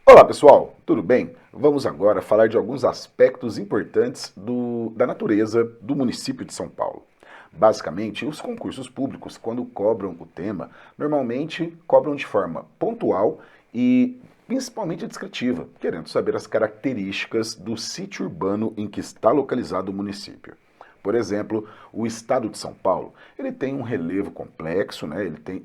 Olá pessoal, tudo bem? Vamos agora falar de alguns aspectos importantes da natureza do município de São Paulo. Basicamente, os concursos públicos, quando cobram o tema, normalmente cobram de forma pontual e principalmente descritiva, querendo saber as características do sítio urbano em que está localizado o município. Por exemplo, o estado de São Paulo, ele tem um relevo complexo, né? Ele tem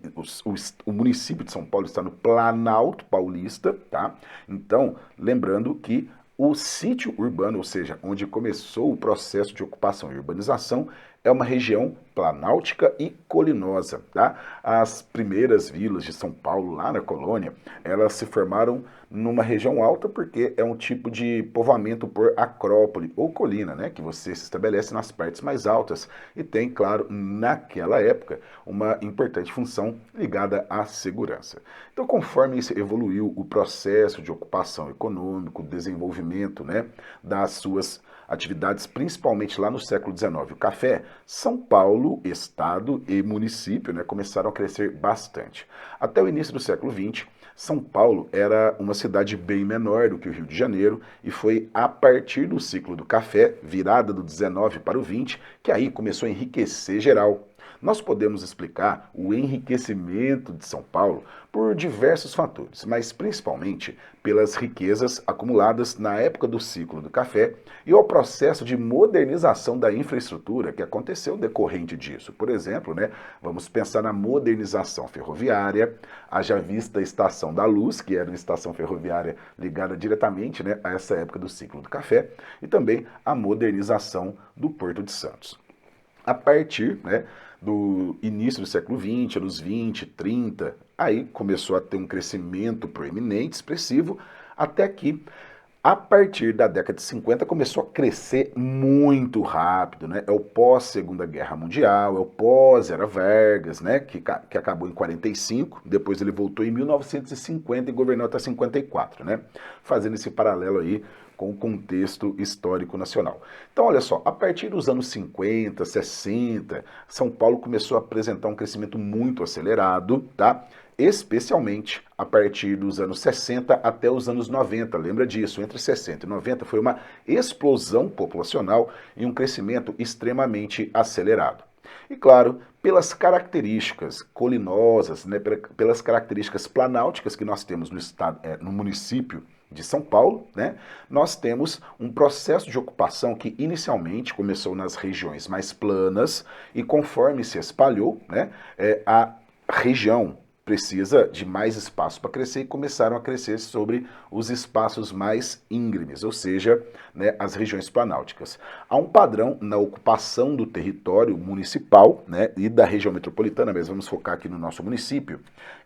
o município de São Paulo está no Planalto Paulista, tá? Então, lembrando que o sítio urbano, ou seja, onde começou o processo de ocupação e urbanização, é uma região planáltica e colinosa, tá? As primeiras vilas de São Paulo, lá na colônia, elas se formaram numa região alta porque é um tipo de povoamento por acrópole ou colina, né? Que você se estabelece nas partes mais altas e tem, claro, naquela época, uma importante função ligada à segurança. Então, conforme isso evoluiu o processo de ocupação econômica, o desenvolvimento, né, das suas atividades, principalmente lá no século XIX, o café, São Paulo, estado e município, né, começaram a crescer bastante. Até o início do século XX, São Paulo era uma cidade bem menor do que o Rio de Janeiro e foi a partir do ciclo do café, virada do 19 para o 20, que aí começou a enriquecer geral. Nós podemos explicar o enriquecimento de São Paulo por diversos fatores, mas principalmente pelas riquezas acumuladas na época do ciclo do café e ao processo de modernização da infraestrutura que aconteceu decorrente disso. Por exemplo, né, vamos pensar na modernização ferroviária, haja vista a Estação da Luz, que era uma estação ferroviária ligada diretamente, né, a essa época do ciclo do café, e também a modernização do Porto de Santos. A partir, né, do início do século XX, anos 20, 30, aí começou a ter um crescimento proeminente, expressivo, até que, a partir da década de 50, começou a crescer muito rápido, né? É o pós-Segunda Guerra Mundial, é o pós-Era Vargas, né? Que acabou em 45, depois ele voltou em 1950 e governou até 54, né? Fazendo esse paralelo aí com o contexto histórico nacional. Então, olha só, a partir dos anos 50, 60, São Paulo começou a apresentar um crescimento muito acelerado, tá? Especialmente a partir dos anos 60 até os anos 90. Lembra disso? Entre 60 e 90 foi uma explosão populacional e um crescimento extremamente acelerado. E claro, pelas características colinosas, né, pelas características planálticas que nós temos no estado, no município de São Paulo, né, nós temos um processo de ocupação que inicialmente começou nas regiões mais planas e conforme se espalhou, né, a região precisa de mais espaço para crescer e começaram a crescer sobre os espaços mais íngremes, ou seja, né, as regiões planálticas. Há um padrão na ocupação do território municipal, né, e da região metropolitana, mas vamos focar aqui no nosso município,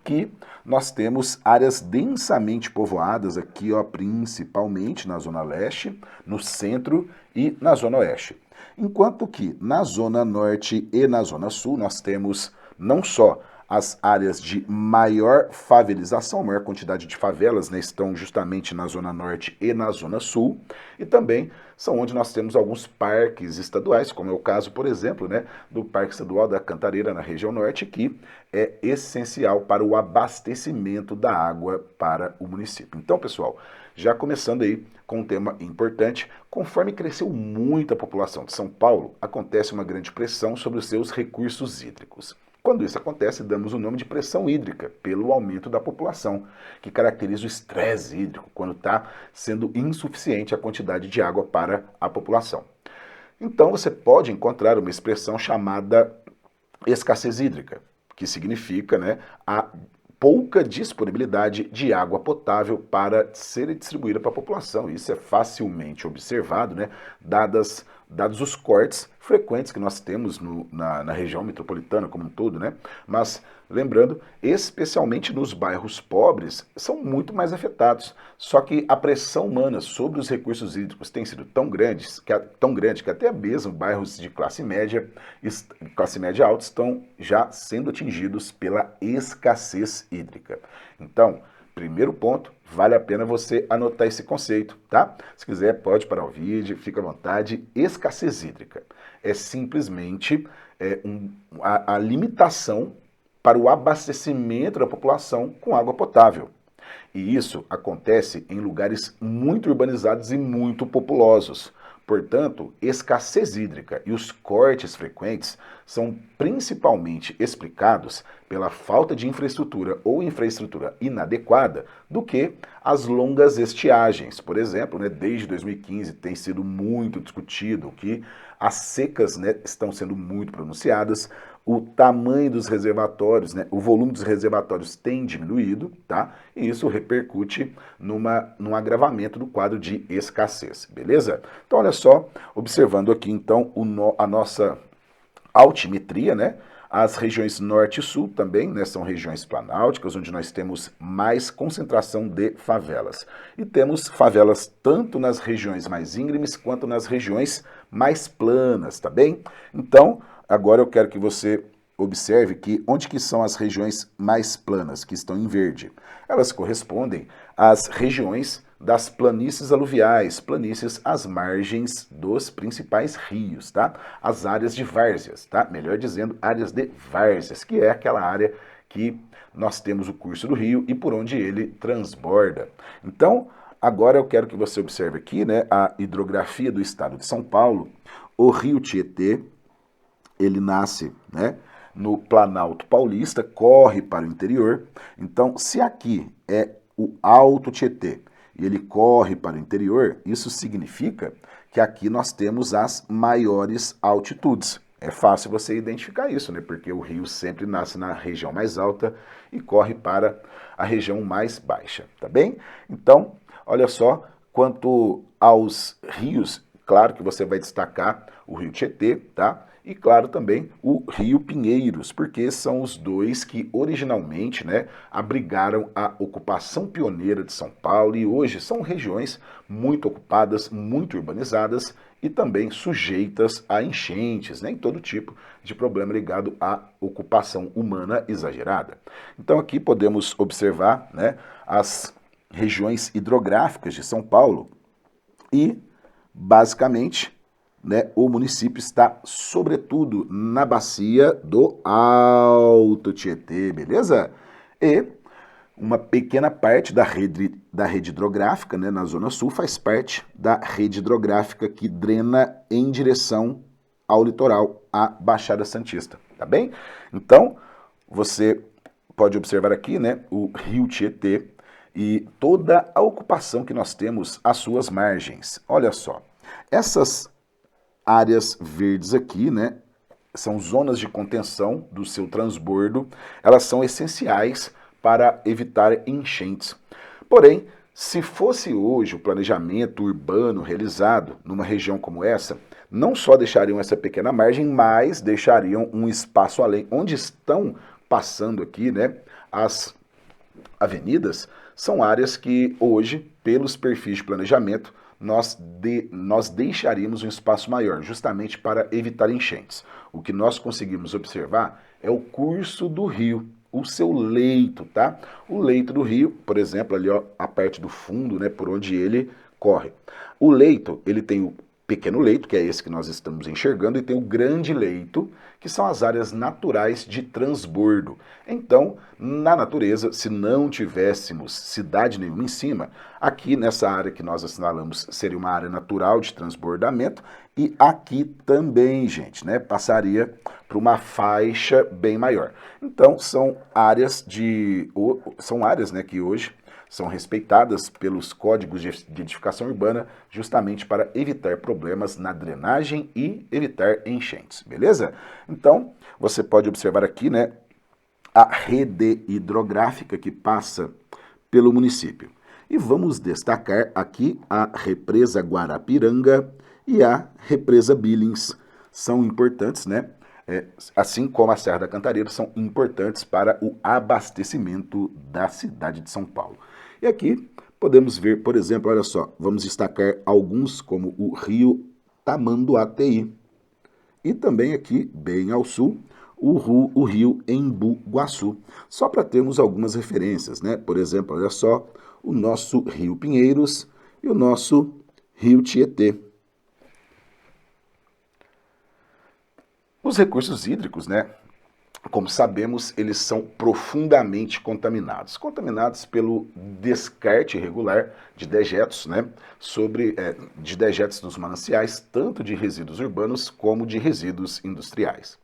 que nós temos áreas densamente povoadas aqui, ó, principalmente na zona leste, no centro e na zona oeste. Enquanto que na zona norte e na zona sul nós temos não só as áreas de maior favelização, maior quantidade de favelas, né, estão justamente na Zona Norte e na Zona Sul, e também são onde nós temos alguns parques estaduais, como é o caso, por exemplo, né, do Parque Estadual da Cantareira, na região norte, que é essencial para o abastecimento da água para o município. Então, pessoal, já começando aí com um tema importante, conforme cresceu muito a população de São Paulo, acontece uma grande pressão sobre os seus recursos hídricos. Quando isso acontece, damos o nome de pressão hídrica, pelo aumento da população, que caracteriza o estresse hídrico, quando está sendo insuficiente a quantidade de água para a população. Então você pode encontrar uma expressão chamada escassez hídrica, que significa, né, a pouca disponibilidade de água potável para ser distribuída para a população. Isso é facilmente observado, né, dados os cortes frequentes que nós temos na região metropolitana como um todo, né? Mas, lembrando, especialmente nos bairros pobres, são muito mais afetados. Só que a pressão humana sobre os recursos hídricos tem sido tão grande que até mesmo bairros de classe média alta estão já sendo atingidos pela escassez hídrica. Então, primeiro ponto, vale a pena você anotar esse conceito, tá? Se quiser, pode parar o vídeo, fica à vontade. Escassez hídrica é simplesmente a limitação para o abastecimento da população com água potável. E isso acontece em lugares muito urbanizados e muito populosos. Portanto, escassez hídrica e os cortes frequentes são principalmente explicados pela falta de infraestrutura ou infraestrutura inadequada do que as longas estiagens. Por exemplo, desde 2015 tem sido muito discutido que as secas estão sendo muito pronunciadas, o tamanho dos reservatórios, o volume dos reservatórios tem diminuído, tá? E isso repercute num agravamento do quadro de escassez, beleza? Então, olha só, observando aqui, então, a nossa altimetria, as regiões norte e sul também, são regiões planálticas, onde nós temos mais concentração de favelas. E temos favelas tanto nas regiões mais íngremes quanto nas regiões mais planas, tá bem? Então, agora eu quero que você observe que onde que são as regiões mais planas, que estão em verde? Elas correspondem às regiões das planícies aluviais, planícies às margens dos principais rios, tá? As áreas de várzeas, tá? Melhor dizendo, áreas de várzeas, que é aquela área que nós temos o curso do rio e por onde ele transborda. Então, agora eu quero que você observe aqui, a hidrografia do estado de São Paulo. O rio Tietê, ele nasce, no Planalto Paulista, corre para o interior. Então, se aqui é o Alto Tietê e ele corre para o interior, isso significa que aqui nós temos as maiores altitudes. É fácil você identificar isso, porque o rio sempre nasce na região mais alta e corre para a região mais baixa, tá bem? Então, olha só, quanto aos rios, claro que você vai destacar o rio Tietê, tá? E, claro, também o rio Pinheiros, porque são os dois que originalmente abrigaram a ocupação pioneira de São Paulo e hoje são regiões muito ocupadas, muito urbanizadas e também sujeitas a enchentes, em todo tipo de problema ligado à ocupação humana exagerada. Então aqui podemos observar as regiões hidrográficas de São Paulo e, basicamente, o município está, sobretudo, na bacia do Alto Tietê, beleza? E uma pequena parte da rede hidrográfica, na Zona Sul, faz parte da rede hidrográfica que drena em direção ao litoral, à Baixada Santista, tá bem? Então, você pode observar aqui, o rio Tietê e toda a ocupação que nós temos às suas margens. Olha só, essas áreas verdes aqui, são zonas de contenção do seu transbordo, elas são essenciais para evitar enchentes. Porém, se fosse hoje o planejamento urbano realizado numa região como essa, não só deixariam essa pequena margem, mas deixariam um espaço além. Onde estão passando aqui, as avenidas, são áreas que hoje, pelos perfis de planejamento, nós deixaríamos um espaço maior, justamente para evitar enchentes. O que nós conseguimos observar é o curso do rio, o seu leito, tá? O leito do rio, por exemplo, ali a parte do fundo, por onde ele corre. O leito, ele tem o pequeno leito, que é esse que nós estamos enxergando, e tem o grande leito, que são as áreas naturais de transbordo. Então, na natureza, se não tivéssemos cidade nenhuma em cima, aqui nessa área que nós assinalamos seria uma área natural de transbordamento, e aqui também, gente, passaria para uma faixa bem maior. Então, são áreas que hoje são respeitadas pelos códigos de edificação urbana justamente para evitar problemas na drenagem e evitar enchentes, beleza? Então, você pode observar aqui, a rede hidrográfica que passa pelo município. E vamos destacar aqui a represa Guarapiranga e a represa Billings. São importantes, assim como a Serra da Cantareira, são importantes para o abastecimento da cidade de São Paulo. E aqui podemos ver, por exemplo, olha só, vamos destacar alguns como o rio Tamanduateí. E também aqui, bem ao sul, o rio Embu-Guaçu. Só para termos algumas referências, Por exemplo, olha só, o nosso rio Pinheiros e o nosso rio Tietê. Os recursos hídricos, como sabemos, eles são profundamente contaminados. Contaminados pelo descarte irregular de dejetos, né, de dejetos dos mananciais, tanto de resíduos urbanos como de resíduos industriais.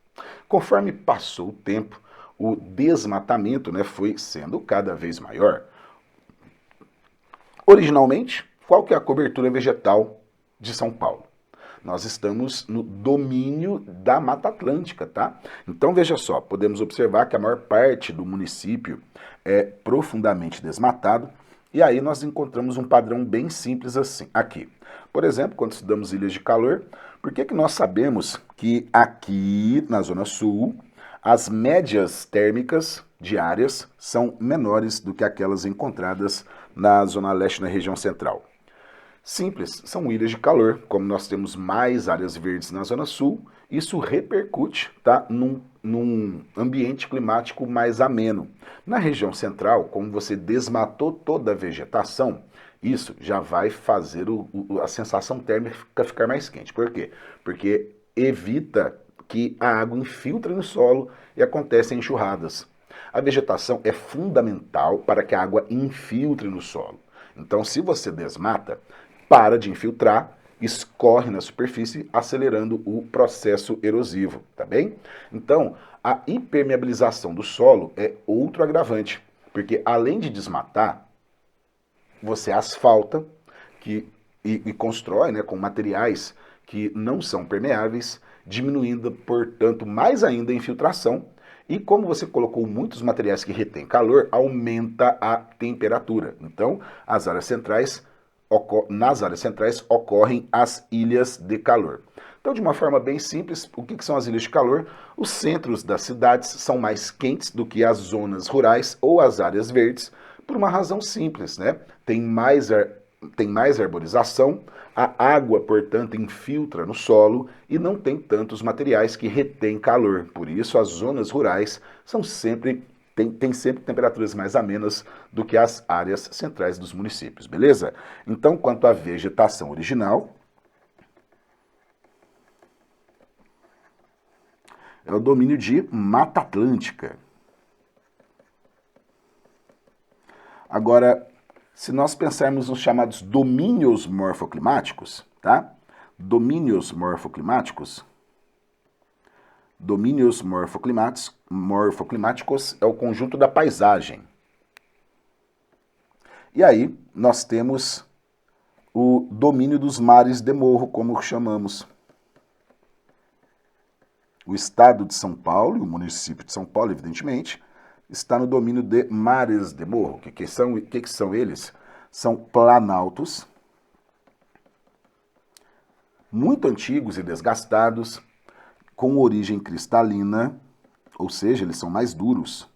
Conforme passou o tempo, o desmatamento, né, foi sendo cada vez maior. Originalmente, qual que é a cobertura vegetal de São Paulo? Nós estamos no domínio da Mata Atlântica, tá? Então veja só, podemos observar que a maior parte do município é profundamente desmatado, e aí nós encontramos um padrão bem simples assim, aqui. Por exemplo, quando estudamos ilhas de calor, por que nós sabemos que aqui na Zona Sul as médias térmicas diárias são menores do que aquelas encontradas na Zona Leste, na região central? Simples, são ilhas de calor. Como nós temos mais áreas verdes na Zona Sul, isso repercute, tá, num ambiente climático mais ameno. Na região central, como você desmatou toda a vegetação, isso já vai fazer a sensação térmica ficar mais quente. Por quê? Porque evita que a água infiltre no solo e acontecem enxurradas. A vegetação é fundamental para que a água infiltre no solo. Então, se você desmata, para de infiltrar, escorre na superfície, acelerando o processo erosivo, tá bem? Então, a impermeabilização do solo é outro agravante, porque além de desmatar, você asfalta e constrói, né, com materiais que não são permeáveis, diminuindo, portanto, mais ainda a infiltração. E como você colocou muitos materiais que retêm calor, aumenta a temperatura. Então, nas áreas centrais ocorrem as ilhas de calor. Então, de uma forma bem simples, o que são as ilhas de calor? Os centros das cidades são mais quentes do que as zonas rurais ou as áreas verdes, por uma razão simples, né? Tem mais arborização, a água, portanto, infiltra no solo e não tem tantos materiais que retêm calor. Por isso, as zonas rurais são sempre tem sempre temperaturas mais amenas do que as áreas centrais dos municípios, beleza? Então, quanto à vegetação original, é o domínio de Mata Atlântica. Agora, se nós pensarmos nos chamados domínios morfoclimáticos, tá? Domínios morfoclimáticos é o conjunto da paisagem. E aí nós temos o domínio dos mares de morro, como chamamos. O estado de São Paulo, e o município de São Paulo, evidentemente, está no domínio de mares de morro. O que são eles? São planaltos, muito antigos e desgastados, com origem cristalina, ou seja, eles são mais duros.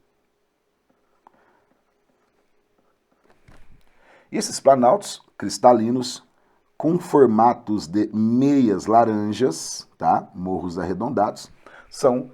E esses planaltos cristalinos, com formatos de meias laranjas, tá? Morros arredondados, são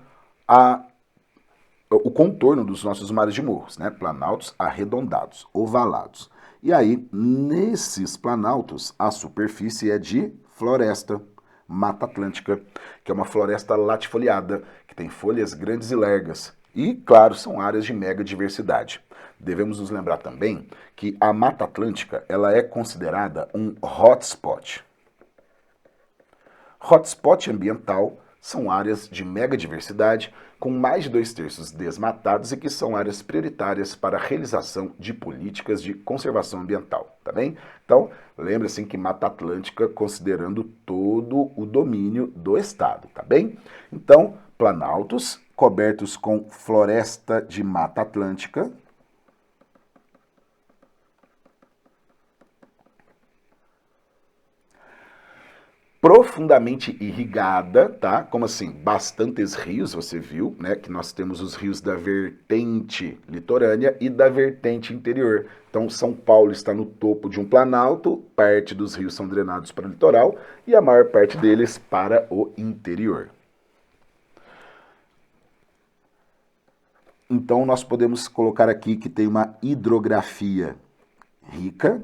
o contorno dos nossos mares de morros, né? Planaltos arredondados, ovalados. E aí, nesses planaltos, a superfície é de floresta, Mata Atlântica, que é uma floresta latifoliada, que tem folhas grandes e largas. E, claro, são áreas de mega diversidade. Devemos nos lembrar também que a Mata Atlântica ela é considerada um hotspot. Hotspot ambiental são áreas de mega diversidade, com mais de 2/3 desmatados e que são áreas prioritárias para a realização de políticas de conservação ambiental, tá bem? Então, lembre-se que Mata Atlântica considerando todo o domínio do estado, tá bem? Então, planaltos cobertos com floresta de Mata Atlântica, profundamente irrigada, tá? Como assim? Bastantes rios, você viu, né? Que nós temos os rios da vertente litorânea e da vertente interior. Então, São Paulo está no topo de um planalto, parte dos rios são drenados para o litoral e a maior parte deles para o interior. Então, nós podemos colocar aqui que tem uma hidrografia rica,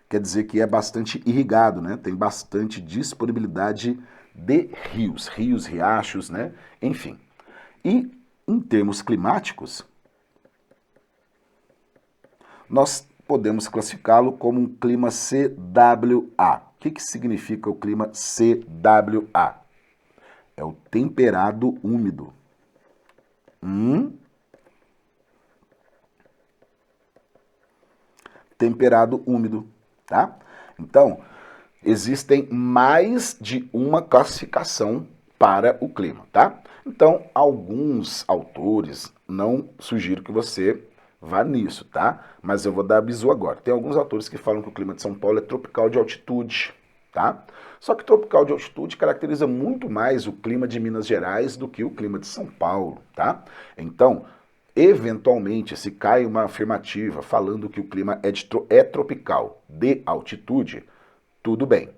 quer dizer que é bastante irrigado, né? Tem bastante disponibilidade de rios, riachos, né? Enfim. E em termos climáticos, nós podemos classificá-lo como um clima CWA. O que significa o clima CWA? É o temperado úmido. Temperado úmido, tá? Então, existem mais de uma classificação para o clima, tá? Então, alguns autores, não sugiro que você vá nisso, tá? Mas eu vou dar bizu agora. Tem alguns autores que falam que o clima de São Paulo é tropical de altitude, tá? Só que tropical de altitude caracteriza muito mais o clima de Minas Gerais do que o clima de São Paulo, tá? Então, eventualmente, se cai uma afirmativa falando que o clima é tropical de altitude, tudo bem.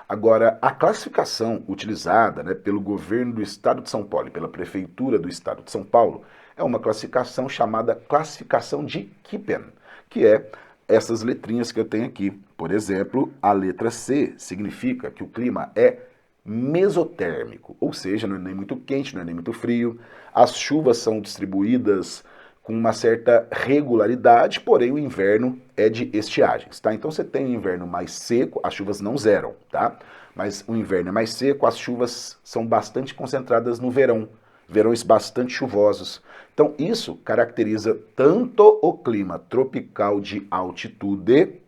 Agora, a classificação utilizada, né, pelo governo do estado de São Paulo e pela prefeitura do estado de São Paulo é uma classificação chamada classificação de Köppen, que é essas letrinhas que eu tenho aqui. Por exemplo, a letra C significa que o clima é mesotérmico, ou seja, não é nem muito quente, não é nem muito frio. As chuvas são distribuídas com uma certa regularidade, porém o inverno é de estiagens, tá? Então você tem um inverno mais seco, as chuvas não zeram, tá? Mas o inverno é mais seco, as chuvas são bastante concentradas no verão, verões bastante chuvosos. Então isso caracteriza tanto o clima tropical de altitude,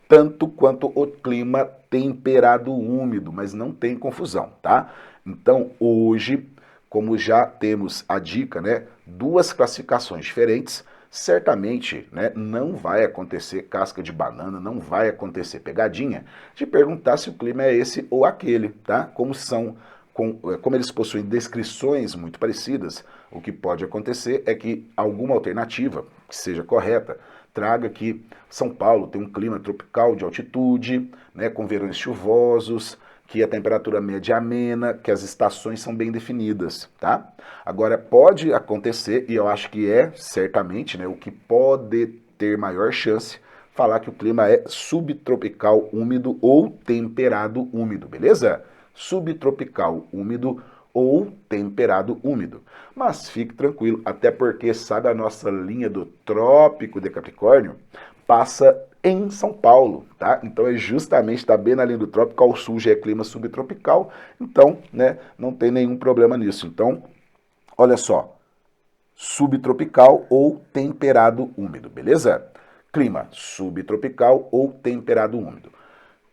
tanto quanto o clima temperado úmido, mas não tem confusão, tá? Então, hoje, como já temos a dica, né, duas classificações diferentes, certamente, né, não vai acontecer casca de banana, não vai acontecer pegadinha de perguntar se o clima é esse ou aquele, tá? Como eles possuem descrições muito parecidas, o que pode acontecer é que alguma alternativa que seja correta traga que São Paulo tem um clima tropical de altitude, né, com verões chuvosos, que a temperatura média é amena, que as estações são bem definidas, tá? Agora, pode acontecer, e eu acho que é certamente, né, o que pode ter maior chance, falar que o clima é subtropical úmido ou temperado úmido, beleza? Subtropical úmido ou temperado úmido. Mas fique tranquilo, até porque sabe a nossa linha do Trópico de Capricórnio? Passa em São Paulo, tá? Então é justamente, tá bem na linha do trópico, ao sul já é clima subtropical, então, né, não tem nenhum problema nisso. Então, olha só, subtropical ou temperado úmido, beleza? Clima subtropical ou temperado úmido.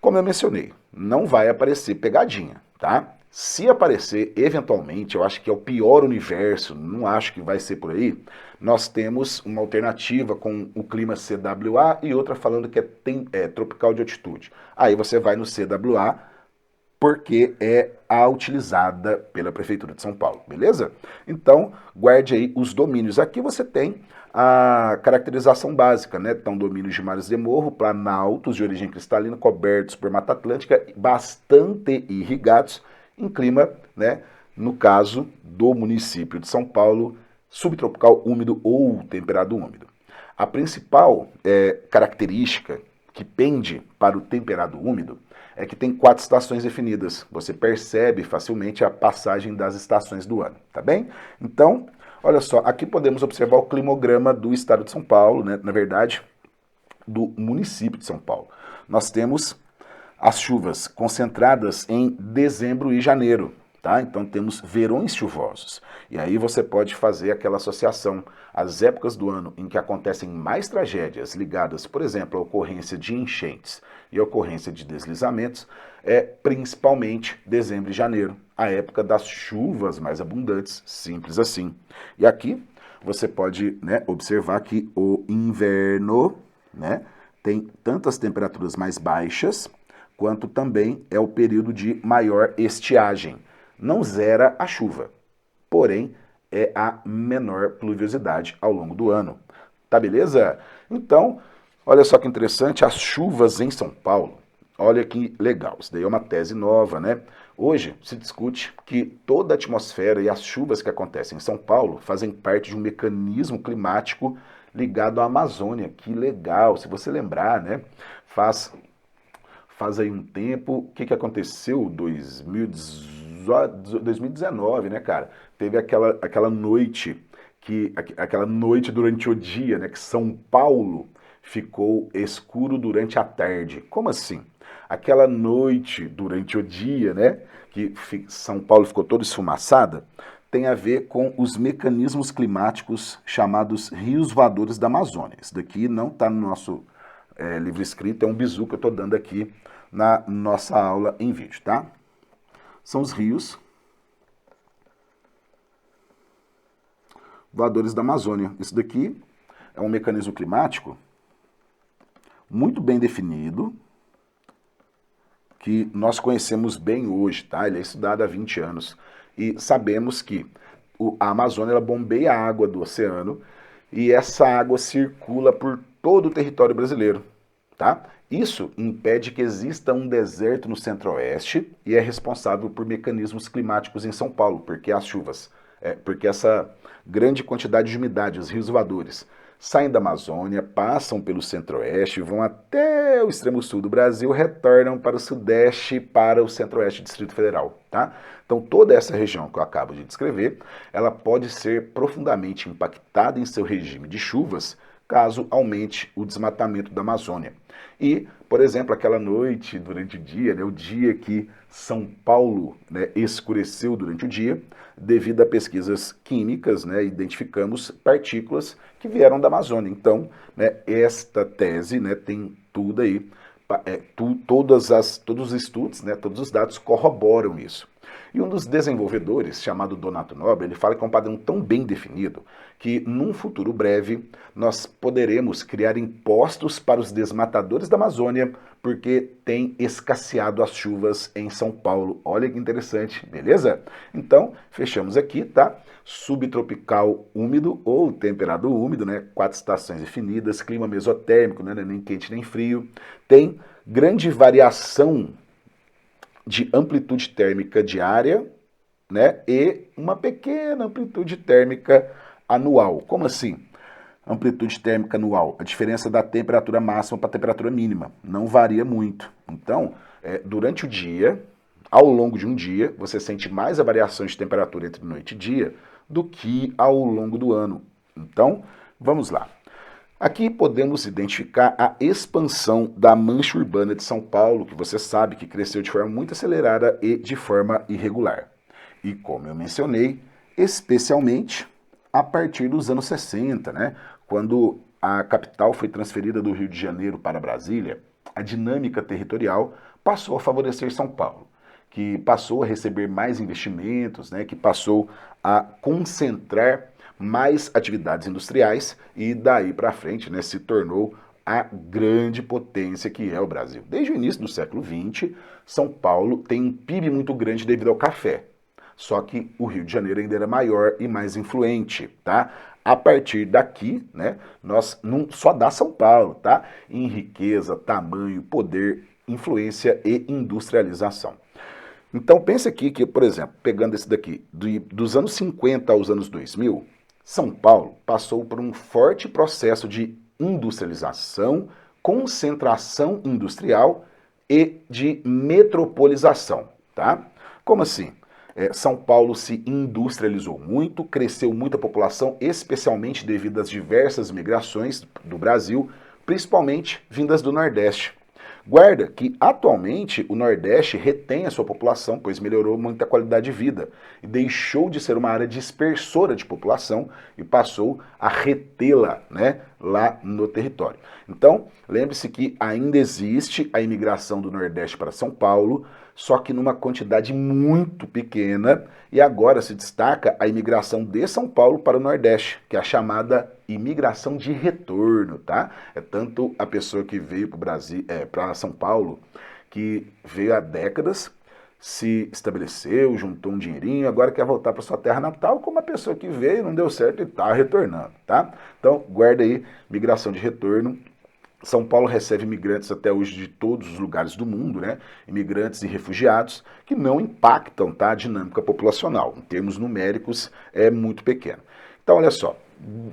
Como eu mencionei, não vai aparecer pegadinha, tá? Se aparecer, eventualmente, eu acho que é o pior universo, não acho que vai ser por aí, nós temos uma alternativa com o clima CWA e outra falando que é tropical de altitude. Aí você vai no CWA, porque é a utilizada pela Prefeitura de São Paulo, beleza? Então, guarde aí os domínios. Aqui você tem a caracterização básica, né? Então, domínios de mares de morro, planaltos de origem cristalina, cobertos por Mata Atlântica, bastante irrigados, em clima, né? No caso do município de São Paulo, subtropical úmido ou temperado úmido. A principal característica que pende para o temperado úmido é que tem 4 estações definidas. Você percebe facilmente a passagem das estações do ano, tá bem? Então, olha só, aqui podemos observar o climograma do estado de São Paulo, né? Na verdade, do município de São Paulo. Nós temos as chuvas concentradas em dezembro e janeiro, tá? Então temos verões chuvosos. E aí você pode fazer aquela associação. As épocas do ano em que acontecem mais tragédias ligadas, por exemplo, à ocorrência de enchentes e à ocorrência de deslizamentos, é principalmente dezembro e janeiro, a época das chuvas mais abundantes, simples assim. E aqui você pode, né, observar que o inverno, né, tem tantas temperaturas mais baixas, quanto também é o período de maior estiagem. Não zera a chuva, porém é a menor pluviosidade ao longo do ano. Tá beleza? Então, olha só que interessante, as chuvas em São Paulo. Olha que legal, isso daí é uma tese nova, né? Hoje se discute que toda a atmosfera e as chuvas que acontecem em São Paulo fazem parte de um mecanismo climático ligado à Amazônia. Que legal, se você lembrar, né? Faz aí um tempo, o que aconteceu? 2018, 2019, né, cara? Teve aquela noite, aquela noite durante o dia, né, que São Paulo ficou escuro durante a tarde. Como assim? Aquela noite durante o dia, né, que São Paulo ficou toda esfumaçada, tem a ver com os mecanismos climáticos chamados rios voadores da Amazônia. Isso daqui não está no nosso livro escrito, é um bizu que eu estou dando aqui na nossa aula em vídeo, tá? São os rios voadores da Amazônia. Isso daqui é um mecanismo climático muito bem definido, que nós conhecemos bem hoje, tá? Ele é estudado há 20 anos e sabemos que a Amazônia ela bombeia a água do oceano e essa água circula por todo o território brasileiro, tá? Isso impede que exista um deserto no centro-oeste e é responsável por mecanismos climáticos em São Paulo, porque as chuvas, porque essa grande quantidade de umidade, os rios voadores, saem da Amazônia, passam pelo centro-oeste, vão até o extremo sul do Brasil, retornam para o sudeste, para o centro-oeste do Distrito Federal, tá? Então toda essa região que eu acabo de descrever, ela pode ser profundamente impactada em seu regime de chuvas, caso aumente o desmatamento da Amazônia. E, por exemplo, aquela noite durante o dia, né, o dia que São Paulo, né, escureceu durante o dia, devido a pesquisas químicas, né, identificamos partículas que vieram da Amazônia. Então, né, esta tese, né, tem tudo aí, todos os estudos, né, todos os dados corroboram isso. E um dos desenvolvedores, chamado Donato Nobre, ele fala que é um padrão tão bem definido que, num futuro breve, nós poderemos criar impostos para os desmatadores da Amazônia porque tem escasseado as chuvas em São Paulo. Olha que interessante, beleza? Então, fechamos aqui, tá? Subtropical úmido ou temperado úmido, né? 4 estações definidas, clima mesotérmico, né? Nem quente nem frio. Tem grande variação de amplitude térmica diária, né, e uma pequena amplitude térmica anual. Como assim? Amplitude térmica anual, a diferença da temperatura máxima para a temperatura mínima, não varia muito. Então, durante o dia, ao longo de um dia, você sente mais a variação de temperatura entre noite e dia do que ao longo do ano. Então, vamos lá. Aqui podemos identificar a expansão da mancha urbana de São Paulo, que você sabe que cresceu de forma muito acelerada e de forma irregular. E como eu mencionei, especialmente a partir dos anos 60, né, quando a capital foi transferida do Rio de Janeiro para Brasília, a dinâmica territorial passou a favorecer São Paulo, que passou a receber mais investimentos, né, que passou a concentrar mais atividades industriais e daí para frente, né, se tornou a grande potência que é o Brasil. Desde o início do século XX, São Paulo tem um PIB muito grande devido ao café. Só que o Rio de Janeiro ainda era maior e mais influente, tá? A partir daqui, né, nós não só dá São Paulo, tá? Em riqueza, tamanho, poder, influência e industrialização. Então pense aqui que, por exemplo, pegando esse daqui, dos anos 50 aos anos 2000, São Paulo passou por um forte processo de industrialização, concentração industrial e de metropolização, tá? Como assim? São Paulo se industrializou muito, cresceu muito a população, especialmente devido às diversas migrações do Brasil, principalmente vindas do Nordeste. Guarda que atualmente o Nordeste retém a sua população, pois melhorou muito a qualidade de vida e deixou de ser uma área dispersora de população e passou a retê-la, né, lá no território. Então, lembre-se que ainda existe a imigração do Nordeste para São Paulo, só que numa quantidade muito pequena, e agora se destaca a imigração de São Paulo para o Nordeste, que é a chamada imigração de retorno, tá? É tanto a pessoa que veio para o Brasil, para São Paulo, que veio há décadas, se estabeleceu, juntou um dinheirinho, agora quer voltar para sua terra natal, como a pessoa que veio, não deu certo e está retornando, tá? Então, guarda aí, migração de retorno. São Paulo recebe imigrantes até hoje de todos os lugares do mundo, né? Imigrantes e refugiados que não impactam, tá, a dinâmica populacional. Em termos numéricos, é muito pequeno. Então, olha só,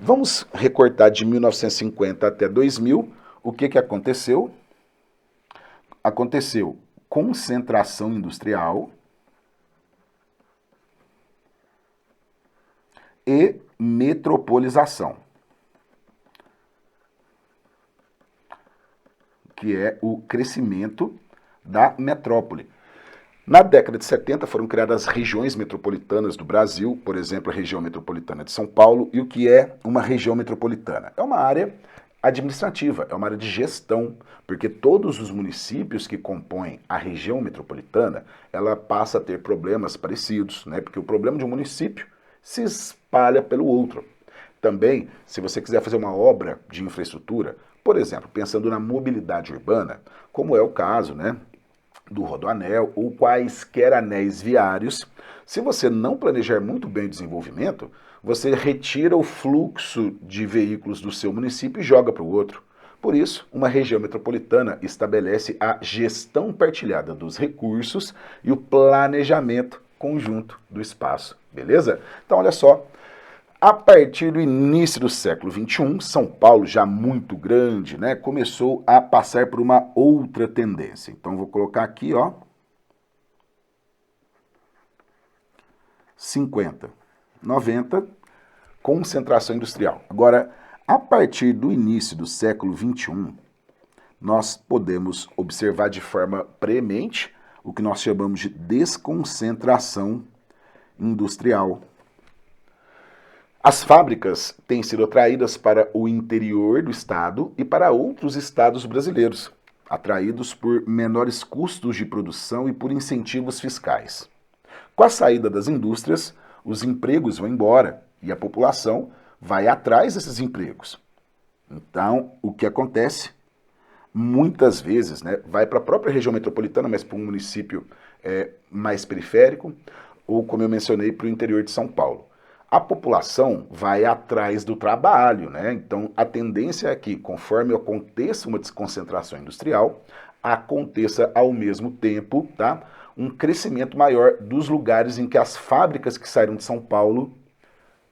vamos recortar de 1950 até 2000. O que aconteceu? Aconteceu concentração industrial, e metropolização, que é o crescimento da metrópole. Na década de 70 foram criadas as regiões metropolitanas do Brasil, por exemplo, a região metropolitana de São Paulo. E o que é uma região metropolitana? É uma área administrativa, é uma área de gestão, porque todos os municípios que compõem a região metropolitana, ela passa a ter problemas parecidos, né? Porque o problema de um município se espalha pelo outro. Também, se você quiser fazer uma obra de infraestrutura, por exemplo, pensando na mobilidade urbana, como é o caso, né, do Rodoanel ou quaisquer anéis viários, se você não planejar muito bem o desenvolvimento, você retira o fluxo de veículos do seu município e joga para o outro. Por isso, uma região metropolitana estabelece a gestão partilhada dos recursos e o planejamento conjunto do espaço, beleza? Então, olha só, a partir do início do século XXI, São Paulo, já muito grande, né, começou a passar por uma outra tendência. Então, vou colocar aqui, ó, 50, 90, concentração industrial. Agora, a partir do início do século XXI, nós podemos observar de forma premente o que nós chamamos de desconcentração industrial. As fábricas têm sido atraídas para o interior do estado e para outros estados brasileiros, atraídos por menores custos de produção e por incentivos fiscais. Com a saída das indústrias, os empregos vão embora e a população vai atrás desses empregos. Então, o que acontece? Muitas vezes, né, vai para a própria região metropolitana, mas para um município mais periférico, ou, como eu mencionei, para o interior de São Paulo. A população vai atrás do trabalho, né? Então, a tendência é que, conforme aconteça uma desconcentração industrial, aconteça ao mesmo tempo, tá, um crescimento maior dos lugares em que as fábricas que saíram de São Paulo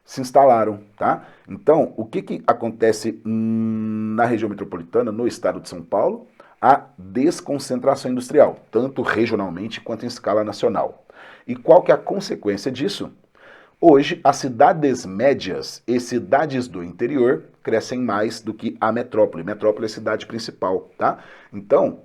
se instalaram, tá? Então, o que acontece na região metropolitana, no estado de São Paulo? A desconcentração industrial, tanto regionalmente quanto em escala nacional. E qual que é a consequência disso? Hoje, as cidades médias e cidades do interior crescem mais do que a metrópole. Metrópole é a cidade principal, tá? Então,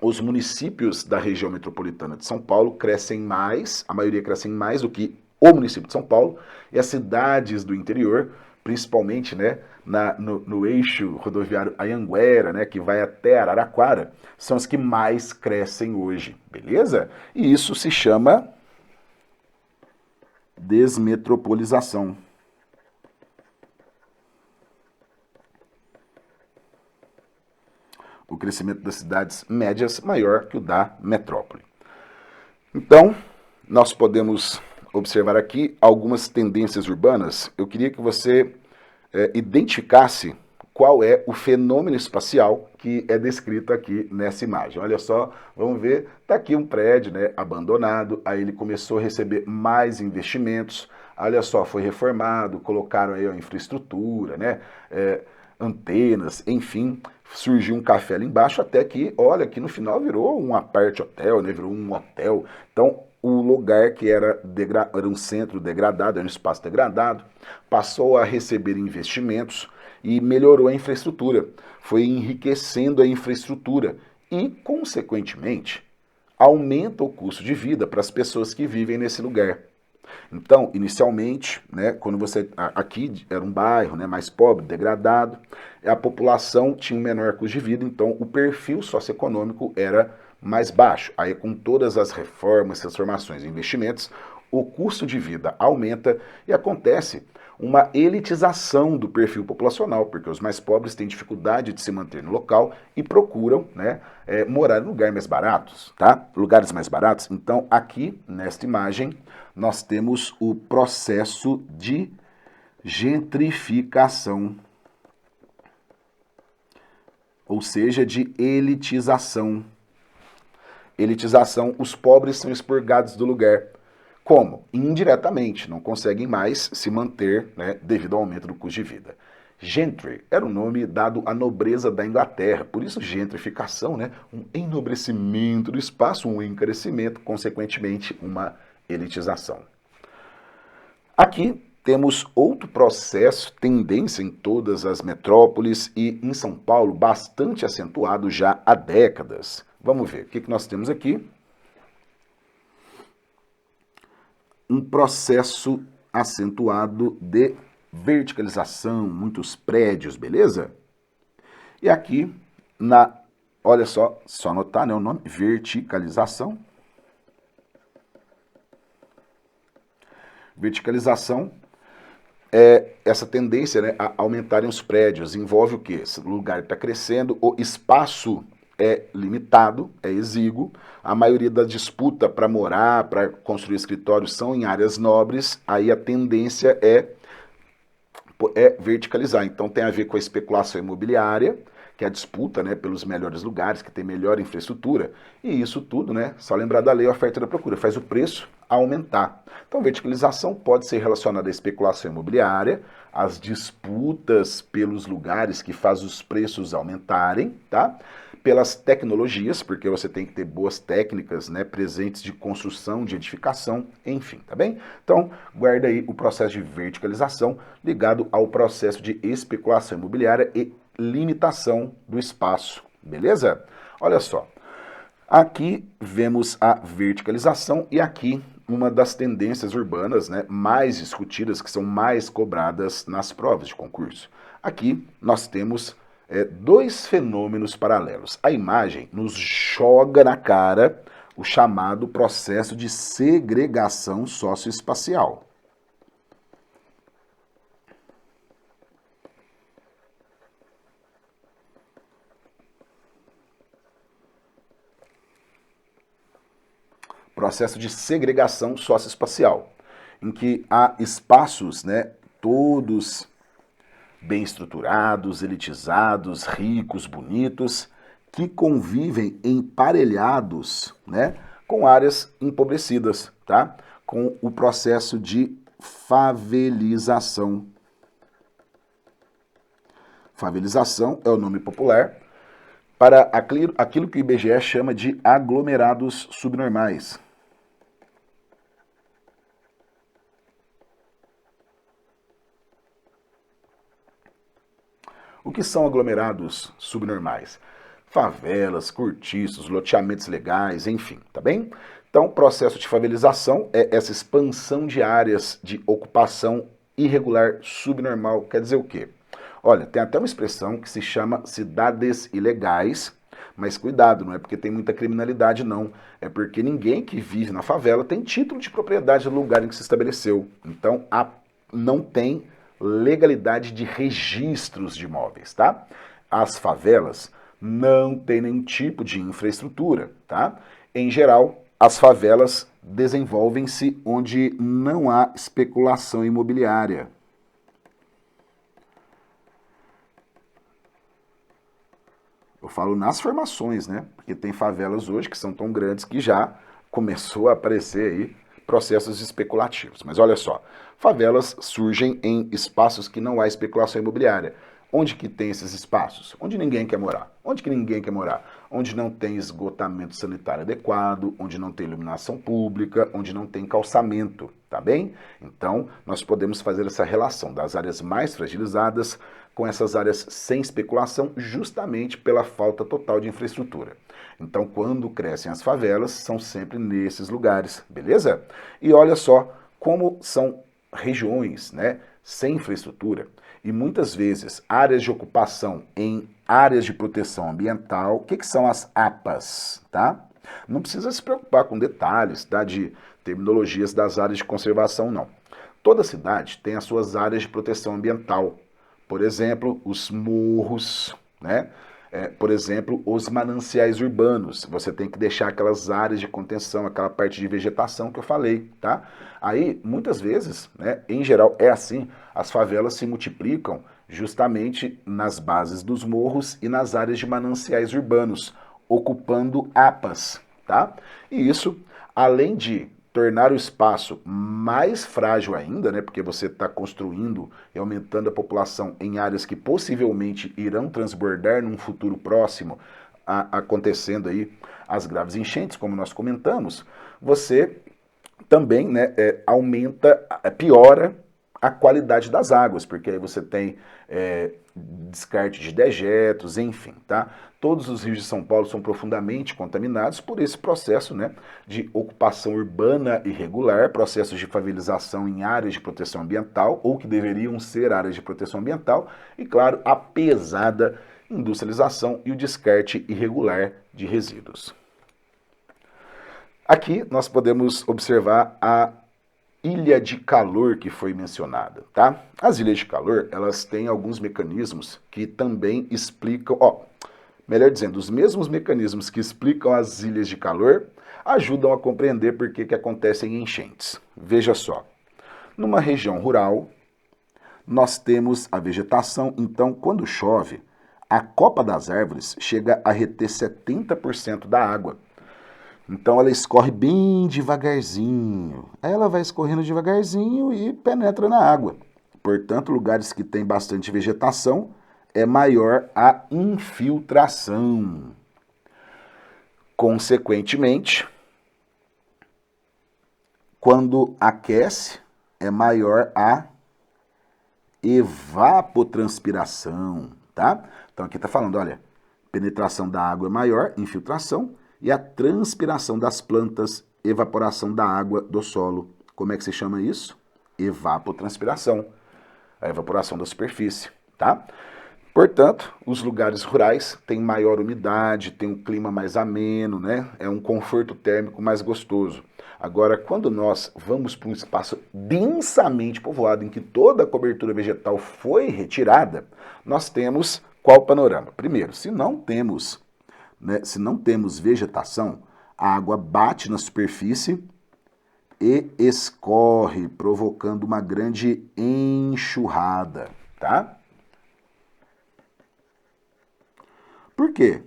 os municípios da região metropolitana de São Paulo crescem mais, a maioria crescem mais do que o município de São Paulo, e as cidades do interior, principalmente, né, no eixo rodoviário Anhanguera, né, que vai até Araraquara, são as que mais crescem hoje, beleza? E isso se chama desmetropolização. O crescimento das cidades médias maior que o da metrópole. Então, nós podemos observar aqui algumas tendências urbanas. Eu queria que você identificasse qual é o fenômeno espacial que é descrito aqui nessa imagem. Olha só, vamos ver, está aqui um prédio, né, abandonado, aí ele começou a receber mais investimentos, olha só, foi reformado, colocaram aí a infraestrutura, né, antenas, enfim, surgiu um café ali embaixo, até que, olha, que no final virou um apart-hotel, né, virou um hotel. Então, o lugar que era um centro degradado, era um espaço degradado, passou a receber investimentos e melhorou a infraestrutura, foi enriquecendo a infraestrutura e, consequentemente, aumenta o custo de vida para as pessoas que vivem nesse lugar. Então, inicialmente, né, quando você aqui era um bairro, né, mais pobre, degradado, a população tinha um menor custo de vida, então o perfil socioeconômico era mais baixo. Aí, com todas as reformas, transformações e investimentos, o custo de vida aumenta e acontece uma elitização do perfil populacional, porque os mais pobres têm dificuldade de se manter no local e procuram, né, morar em lugares mais baratos, tá? Lugares mais baratos. Então, aqui, nesta imagem, nós temos o processo de gentrificação, ou seja, de elitização. Elitização, os pobres são expurgados do lugar. Como? Indiretamente, não conseguem mais se manter, né, devido ao aumento do custo de vida. Gentry era o nome dado à nobreza da Inglaterra, por isso gentrificação, né, um enobrecimento do espaço, um encarecimento, consequentemente uma elitização. Aqui temos outro processo, tendência em todas as metrópoles e em São Paulo, bastante acentuado já há décadas. Vamos ver, o que nós temos aqui? Um processo acentuado de verticalização, muitos prédios, beleza? E aqui, olha só anotar, né, o nome, verticalização. Verticalização é essa tendência, né, a aumentarem os prédios. Envolve o quê? Esse lugar está crescendo, o espaço é limitado, é exíguo, a maioria da disputa para morar, para construir escritórios são em áreas nobres, aí a tendência é verticalizar. Então tem a ver com a especulação imobiliária, que é a disputa, né, pelos melhores lugares, que tem melhor infraestrutura, e isso tudo, né, só lembrar da lei oferta e da procura, faz o preço aumentar. Então verticalização pode ser relacionada à especulação imobiliária, às disputas pelos lugares que faz os preços aumentarem, tá? Pelas tecnologias, porque você tem que ter boas técnicas, né, presentes de construção, de edificação, enfim, tá bem? Então, guarda aí o processo de verticalização ligado ao processo de especulação imobiliária e limitação do espaço, beleza? Olha só, aqui vemos a verticalização e aqui uma das tendências urbanas, né, mais discutidas, que são mais cobradas nas provas de concurso. Aqui nós temos dois fenômenos paralelos. A imagem nos joga na cara o chamado processo de segregação socioespacial. Processo de segregação socioespacial, em que há espaços, né, todos bem estruturados, elitizados, ricos, bonitos, que convivem emparelhados, né, com áreas empobrecidas, tá? Com o processo de favelização. Favelização é o nome popular para aquilo que o IBGE chama de aglomerados subnormais. O que são aglomerados subnormais? Favelas, cortiços, loteamentos legais, enfim, tá bem? Então, o processo de favelização é essa expansão de áreas de ocupação irregular subnormal. Quer dizer o quê? Olha, tem até uma expressão que se chama cidades ilegais, mas cuidado, não é porque tem muita criminalidade, não. É porque ninguém que vive na favela tem título de propriedade do lugar em que se estabeleceu. Então, não tem legalidade de registros de imóveis, tá? As favelas não têm nenhum tipo de infraestrutura, tá? Em geral, as favelas desenvolvem-se onde não há especulação imobiliária. Eu falo nas formações, né? Porque tem favelas hoje que são tão grandes que já começou a aparecer aí processos especulativos. Mas olha só, favelas surgem em espaços que não há especulação imobiliária. Onde que tem esses espaços? Onde ninguém quer morar. Onde que ninguém quer morar? Onde não tem esgotamento sanitário adequado, onde não tem iluminação pública, onde não tem calçamento, tá bem? Então, nós podemos fazer essa relação das áreas mais fragilizadas com essas áreas sem especulação, justamente pela falta total de infraestrutura. Então, quando crescem as favelas, são sempre nesses lugares, beleza? E olha só como são regiões, né, sem infraestrutura e muitas vezes áreas de ocupação em áreas de proteção ambiental. O que são as APAs, tá? Não precisa se preocupar com detalhes, tá, de terminologias das áreas de conservação, não. Toda cidade tem as suas áreas de proteção ambiental. Por exemplo, os morros, né? Por exemplo, os mananciais urbanos. Você tem que deixar aquelas áreas de contenção, aquela parte de vegetação que eu falei, tá? Aí, muitas vezes, né, em geral é assim, as favelas se multiplicam justamente nas bases dos morros e nas áreas de mananciais urbanos, ocupando APAs, tá? E isso, além de tornar o espaço mais frágil ainda, né, porque você está construindo e aumentando a população em áreas que possivelmente irão transbordar num futuro próximo, acontecendo aí as graves enchentes, como nós comentamos, você também, né, piora a qualidade das águas, porque aí você tem descarte de dejetos, enfim, tá? Todos os rios de São Paulo são profundamente contaminados por esse processo, né, de ocupação urbana irregular, processos de favelização em áreas de proteção ambiental, ou que deveriam ser áreas de proteção ambiental, e, claro, a pesada industrialização e o descarte irregular de resíduos. Aqui nós podemos observar a ilha de calor que foi mencionada, tá? As ilhas de calor, elas têm alguns mecanismos que também explicam, melhor dizendo, os mesmos mecanismos que explicam as ilhas de calor ajudam a compreender por que acontecem enchentes. Veja só, numa região rural, nós temos a vegetação, então quando chove, a copa das árvores chega a reter 70% da água. Então ela escorre bem devagarzinho. Aí ela vai escorrendo devagarzinho e penetra na água. Portanto, lugares que têm bastante vegetação, é maior a infiltração. Consequentemente, quando aquece, é maior a evapotranspiração, tá? Então aqui está falando, olha, penetração da água é maior, infiltração, e a transpiração das plantas, evaporação da água do solo. Como é que se chama isso? Evapotranspiração, a evaporação da superfície, tá? Portanto, os lugares rurais têm maior umidade, têm um clima mais ameno, né? É um conforto térmico mais gostoso. Agora, quando nós vamos para um espaço densamente povoado, em que toda a cobertura vegetal foi retirada, nós temos qual panorama? Primeiro, se não temos vegetação, a água bate na superfície e escorre, provocando uma grande enxurrada, tá? Por quê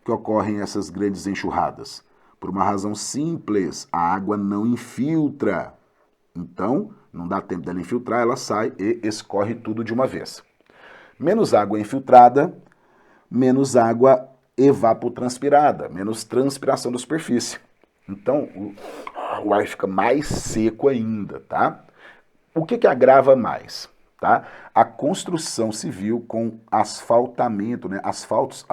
que ocorrem essas grandes enxurradas? Por uma razão simples, a água não infiltra. Então, não dá tempo dela infiltrar, ela sai e escorre tudo de uma vez. Menos água infiltrada, menos água evapotranspirada, menos transpiração da superfície. Então, o ar fica mais seco ainda, tá? O que agrava mais? Tá? A construção civil com asfaltamento, né? Asfaltos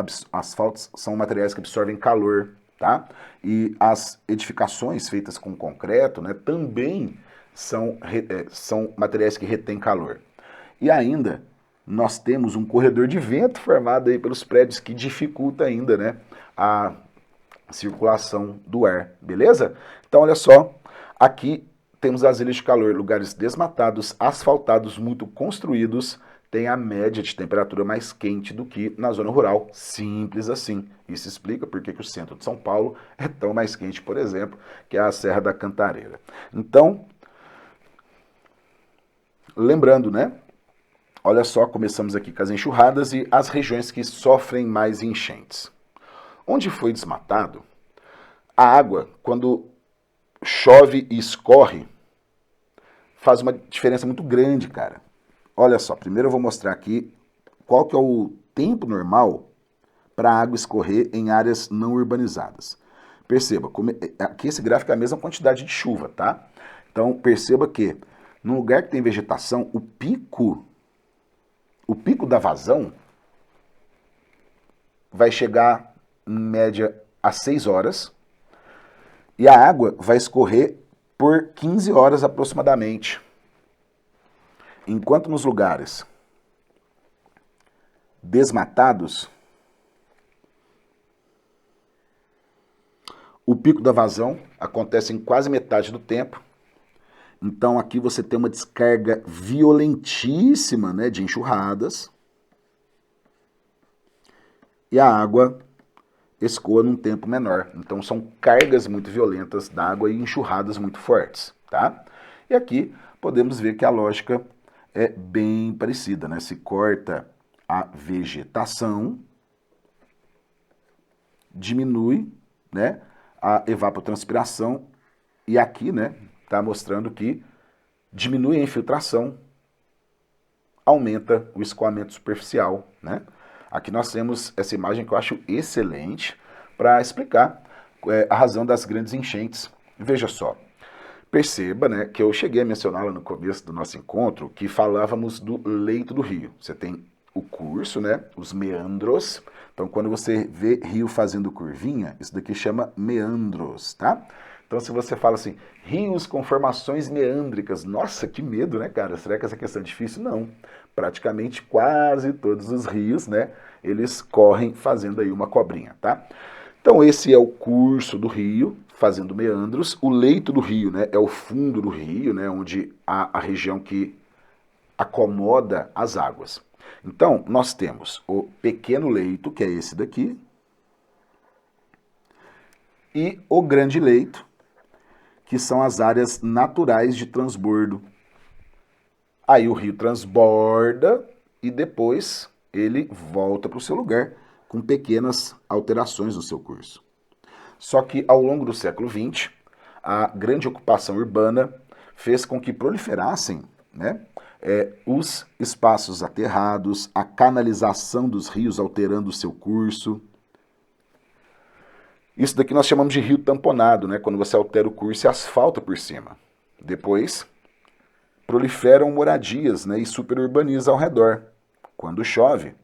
são materiais que absorvem calor, tá? E as edificações feitas com concreto, né, também são materiais que retêm calor. E ainda nós temos um corredor de vento formado aí pelos prédios que dificulta ainda, né, a circulação do ar, beleza? Então olha só, aqui temos as ilhas de calor, lugares desmatados, asfaltados, muito construídos, tem a média de temperatura mais quente do que na zona rural, simples assim. Isso explica por que o centro de São Paulo é tão mais quente, por exemplo, que a Serra da Cantareira. Então, lembrando, né? Olha só, começamos aqui com as enxurradas e as regiões que sofrem mais enchentes. Onde foi desmatado, a água, quando chove e escorre, faz uma diferença muito grande, cara. Olha só, primeiro eu vou mostrar aqui qual que é o tempo normal para a água escorrer em áreas não urbanizadas. Perceba, aqui esse gráfico é a mesma quantidade de chuva, tá? Então perceba que num lugar que tem vegetação, o pico da vazão vai chegar em média a 6 horas e a água vai escorrer por 15 horas aproximadamente. Enquanto nos lugares desmatados, o pico da vazão acontece em quase metade do tempo. Então aqui você tem uma descarga violentíssima, né, de enxurradas. E a água escoa num tempo menor. Então são cargas muito violentas d'água e enxurradas muito fortes, tá? E aqui podemos ver que a lógica é bem parecida, né? Se corta a vegetação, diminui, né, a evapotranspiração e aqui, né, está mostrando que diminui a infiltração, aumenta o escoamento superficial, né? Aqui nós temos essa imagem que eu acho excelente para explicar a razão das grandes enchentes. Veja só, Perceba, né, que eu cheguei a mencionar lá no começo do nosso encontro que falávamos do leito do rio. Você tem o curso, né, os meandros. Então, quando você vê rio fazendo curvinha, isso daqui chama meandros, tá? Então, se você fala assim, rios com formações meândricas, nossa, que medo, né, cara? Será que essa questão é difícil? Não. Praticamente quase todos os rios, né, eles correm fazendo aí uma cobrinha, tá? Então, esse é o curso do rio, fazendo meandros. O leito do rio, né, é o fundo do rio, né, onde há a região que acomoda as águas. Então, nós temos o pequeno leito, que é esse daqui, e o grande leito, que são as áreas naturais de transbordo. Aí o rio transborda e depois ele volta para o seu lugar, com pequenas alterações no seu curso. Só que ao longo do século XX, a grande ocupação urbana fez com que proliferassem, né, os espaços aterrados, a canalização dos rios alterando o seu curso. Isso daqui nós chamamos de rio tamponado, né, quando você altera o curso e asfalta por cima. Depois, proliferam moradias, né, e superurbaniza ao redor. Quando chove,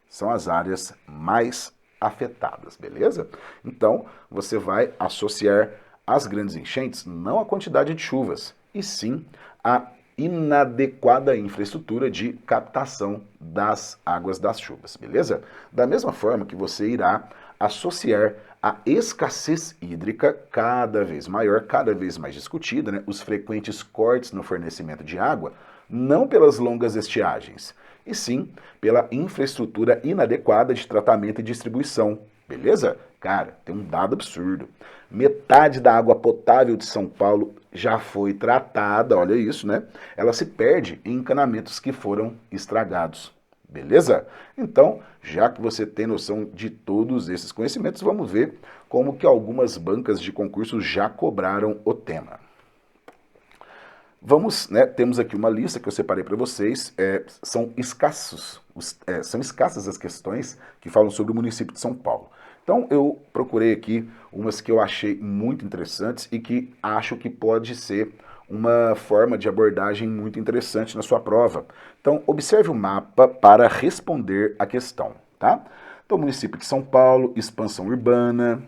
são as áreas mais afetadas, beleza? Então, você vai associar as grandes enchentes não à quantidade de chuvas, e sim à inadequada infraestrutura de captação das águas das chuvas, beleza? Da mesma forma que você irá associar a escassez hídrica cada vez maior, cada vez mais discutida, né? Os frequentes cortes no fornecimento de água, não pelas longas estiagens, e sim pela infraestrutura inadequada de tratamento e distribuição, beleza? Cara, tem um dado absurdo. Metade da água potável de São Paulo já foi tratada, olha isso, né? Ela se perde em encanamentos que foram estragados. Beleza? Então, já que você tem noção de todos esses conhecimentos, vamos ver como que algumas bancas de concurso já cobraram o tema. Vamos, né, temos aqui uma lista que eu separei para vocês, são escassas as questões que falam sobre o município de São Paulo. Então eu procurei aqui umas que eu achei muito interessantes e que acho que pode ser uma forma de abordagem muito interessante na sua prova. Então observe o mapa para responder a questão, tá? Então município de São Paulo, expansão urbana.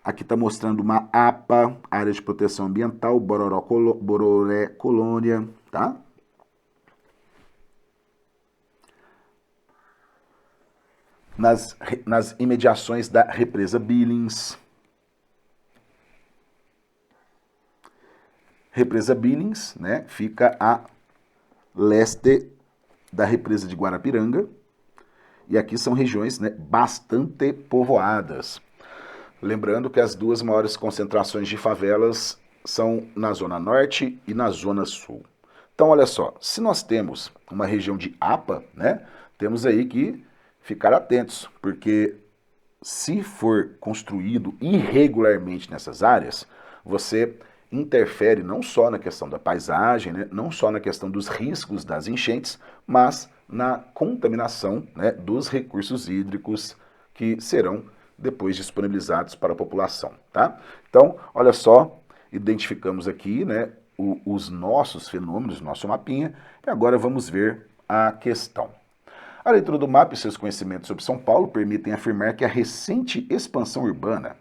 Aqui está mostrando uma APA, Área de Proteção Ambiental, Bororé Colônia, tá? Nas imediações da represa Billings. Represa Billings, né, fica a leste da represa de Guarapiranga. E aqui são regiões, né, bastante povoadas. Lembrando que as duas maiores concentrações de favelas são na Zona Norte e na Zona Sul. Então, olha só, se nós temos uma região de APA, né, temos aí que ficar atentos, porque se for construído irregularmente nessas áreas, você interfere não só na questão da paisagem, né, não só na questão dos riscos das enchentes, mas na contaminação, né, dos recursos hídricos que serão depois disponibilizados para a população, tá? Então, olha só, identificamos aqui, né, os nossos fenômenos, nosso mapinha, e agora vamos ver a questão. A leitura do mapa e seus conhecimentos sobre São Paulo permitem afirmar que a recente expansão urbana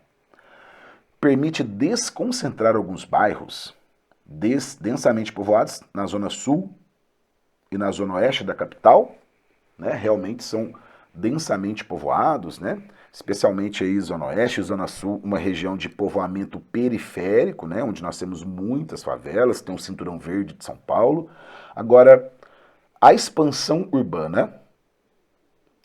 permite desconcentrar alguns bairros densamente povoados na zona sul e na zona oeste da capital, né, realmente são densamente povoados, né, especialmente aí Zona Oeste e Zona Sul, uma região de povoamento periférico, né, onde nós temos muitas favelas, tem um cinturão verde de São Paulo. Agora, a expansão urbana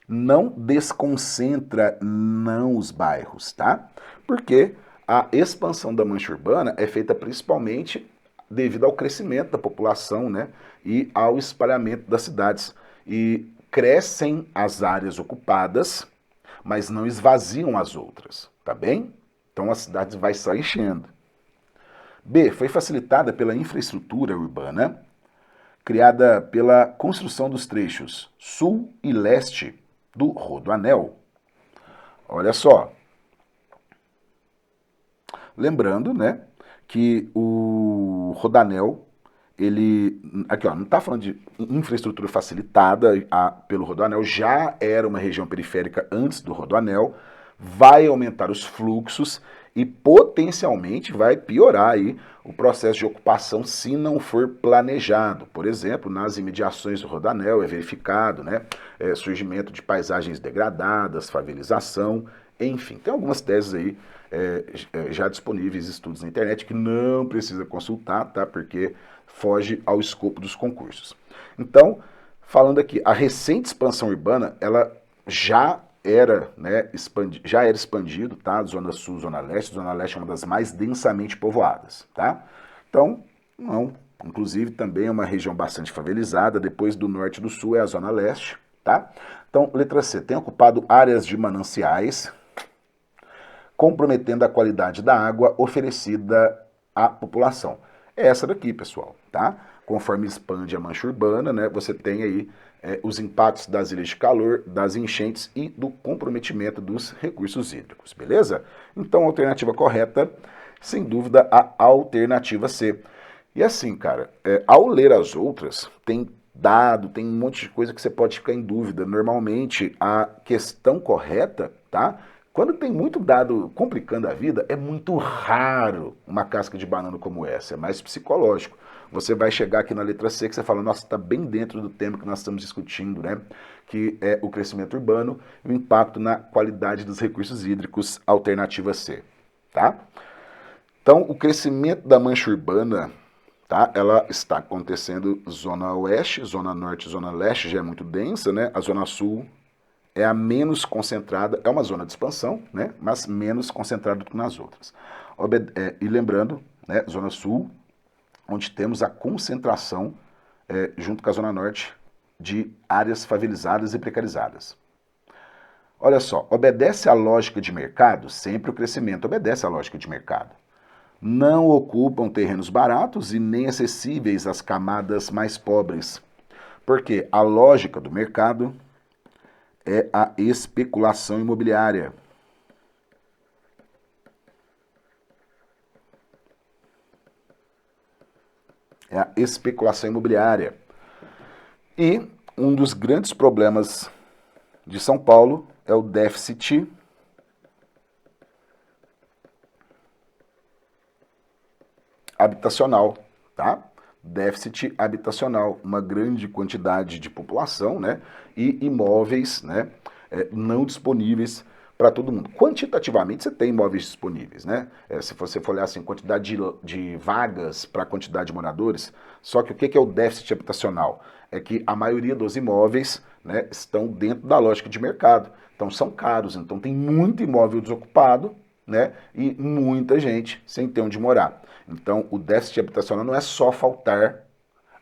não desconcentra não os bairros, tá? Porque a expansão da mancha urbana é feita principalmente devido ao crescimento da população, né, e ao espalhamento das cidades. E crescem as áreas ocupadas, mas não esvaziam as outras, tá bem? Então a cidade vai só enchendo. B. Foi facilitada pela infraestrutura urbana, criada pela construção dos trechos sul e leste do Rodoanel. Olha só. Lembrando, né, que o Rodanel, ele, aqui ó, não está falando de infraestrutura facilitada pelo Rodoanel, já era uma região periférica antes do Rodoanel, vai aumentar os fluxos e potencialmente vai piorar aí o processo de ocupação se não for planejado. Por exemplo, nas imediações do Rodoanel é verificado, né, surgimento de paisagens degradadas, favelização, enfim, tem algumas teses aí já disponíveis, estudos na internet que não precisa consultar, tá? Porque foge ao escopo dos concursos. Então, falando aqui, a recente expansão urbana, ela já era, né, já era expandido, tá? Zona Sul, Zona Leste. Zona Leste é uma das mais densamente povoadas, tá? Então, não. Inclusive, também é uma região bastante favelizada. Depois do Norte e do Sul é a Zona Leste, tá? Então, letra C, tem ocupado áreas de mananciais, comprometendo a qualidade da água oferecida à população. É essa daqui, pessoal, tá? Conforme expande a mancha urbana, né, você tem aí os impactos das ilhas de calor, das enchentes e do comprometimento dos recursos hídricos, beleza? Então, a alternativa correta, sem dúvida, a alternativa C. E assim, cara, ao ler as outras, tem dado, tem um monte de coisa que você pode ficar em dúvida. Normalmente, a questão correta, tá? Quando tem muito dado complicando a vida, é muito raro uma casca de banana como essa, é mais psicológico. Você vai chegar aqui na letra C que você fala, nossa, está bem dentro do tema que nós estamos discutindo, né? Que é o crescimento urbano e o impacto na qualidade dos recursos hídricos, alternativa C, tá? Então, o crescimento da mancha urbana, tá? Ela está acontecendo zona oeste, zona norte, zona leste já é muito densa, né? A zona sul é a menos concentrada, é uma zona de expansão, né? Mas menos concentrada do que nas outras. E lembrando, né? Zona sul, onde temos a concentração, junto com a zona norte, de áreas favelizadas e precarizadas. Olha só, obedece à lógica de mercado? Sempre o crescimento obedece à lógica de mercado. Não ocupam terrenos baratos e nem acessíveis às camadas mais pobres. Porque a lógica do mercado é a especulação imobiliária. É a especulação imobiliária. E um dos grandes problemas de São Paulo é o déficit habitacional, tá? Déficit habitacional, uma grande quantidade de população, né? E imóveis, né? Não disponíveis para todo mundo. Quantitativamente você tem imóveis disponíveis, né? Se você for olhar assim, quantidade de vagas para a quantidade de moradores, só que o que é o déficit habitacional? É que a maioria dos imóveis, né, estão dentro da lógica de mercado. Então são caros, então tem muito imóvel desocupado, né, e muita gente sem ter onde morar. Então o déficit habitacional não é só faltar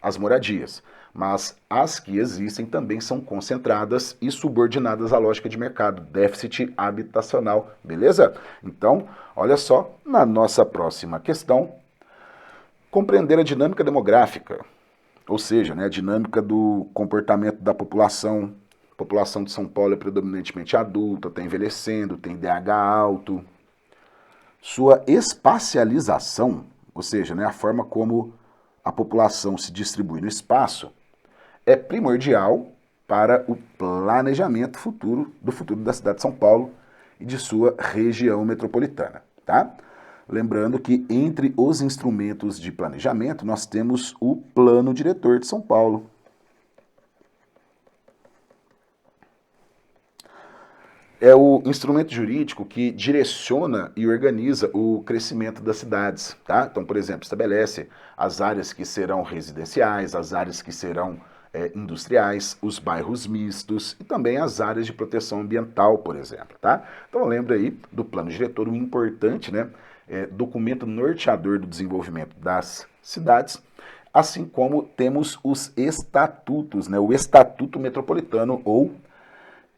as moradias, mas as que existem também são concentradas e subordinadas à lógica de mercado, déficit habitacional, beleza? Então, olha só, na nossa próxima questão, compreender a dinâmica demográfica, ou seja, né, a dinâmica do comportamento da população. A população de São Paulo é predominantemente adulta, está envelhecendo, tem IDH alto. Sua espacialização, ou seja, né, a forma como a população se distribui no espaço, é primordial para o planejamento do futuro da cidade de São Paulo e de sua região metropolitana, tá? Lembrando que entre os instrumentos de planejamento nós temos o Plano Diretor de São Paulo. É o instrumento jurídico que direciona e organiza o crescimento das cidades, tá? Então, por exemplo, estabelece as áreas que serão residenciais, as áreas que serão industriais, os bairros mistos e também as áreas de proteção ambiental, por exemplo, tá? Então, lembra aí do plano diretor, um importante, né, documento norteador do desenvolvimento das cidades, assim como temos os estatutos, né, o Estatuto Metropolitano ou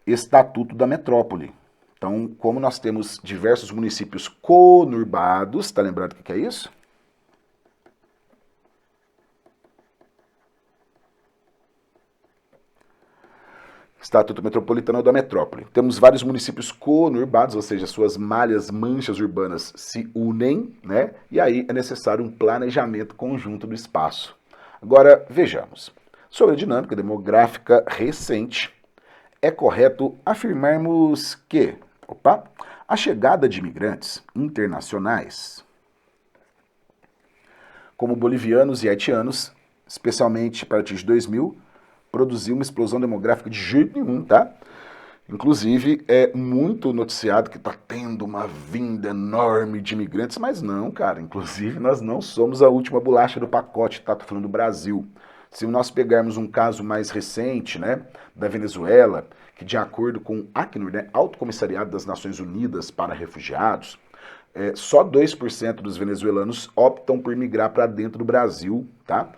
Estatuto da Metrópole. Então, como nós temos diversos municípios conurbados, tá lembrado o que é isso? Estatuto Metropolitano da Metrópole. Temos vários municípios conurbados, ou seja, suas malhas, manchas urbanas se unem, né? E aí é necessário um planejamento conjunto do espaço. Agora, vejamos. Sobre a dinâmica demográfica recente, é correto afirmarmos que, a chegada de imigrantes internacionais, como bolivianos e haitianos, especialmente a partir de 2000, produziu uma explosão demográfica de jeito nenhum, tá? Inclusive, é muito noticiado que está tendo uma vinda enorme de imigrantes, mas não, cara. Inclusive, nós não somos a última bolacha do pacote, tá? Tô falando do Brasil. Se nós pegarmos um caso mais recente, né, da Venezuela, que de acordo com o Acnur, né, Alto Comissariado das Nações Unidas para Refugiados, só 2% dos venezuelanos optam por migrar para dentro do Brasil, tá?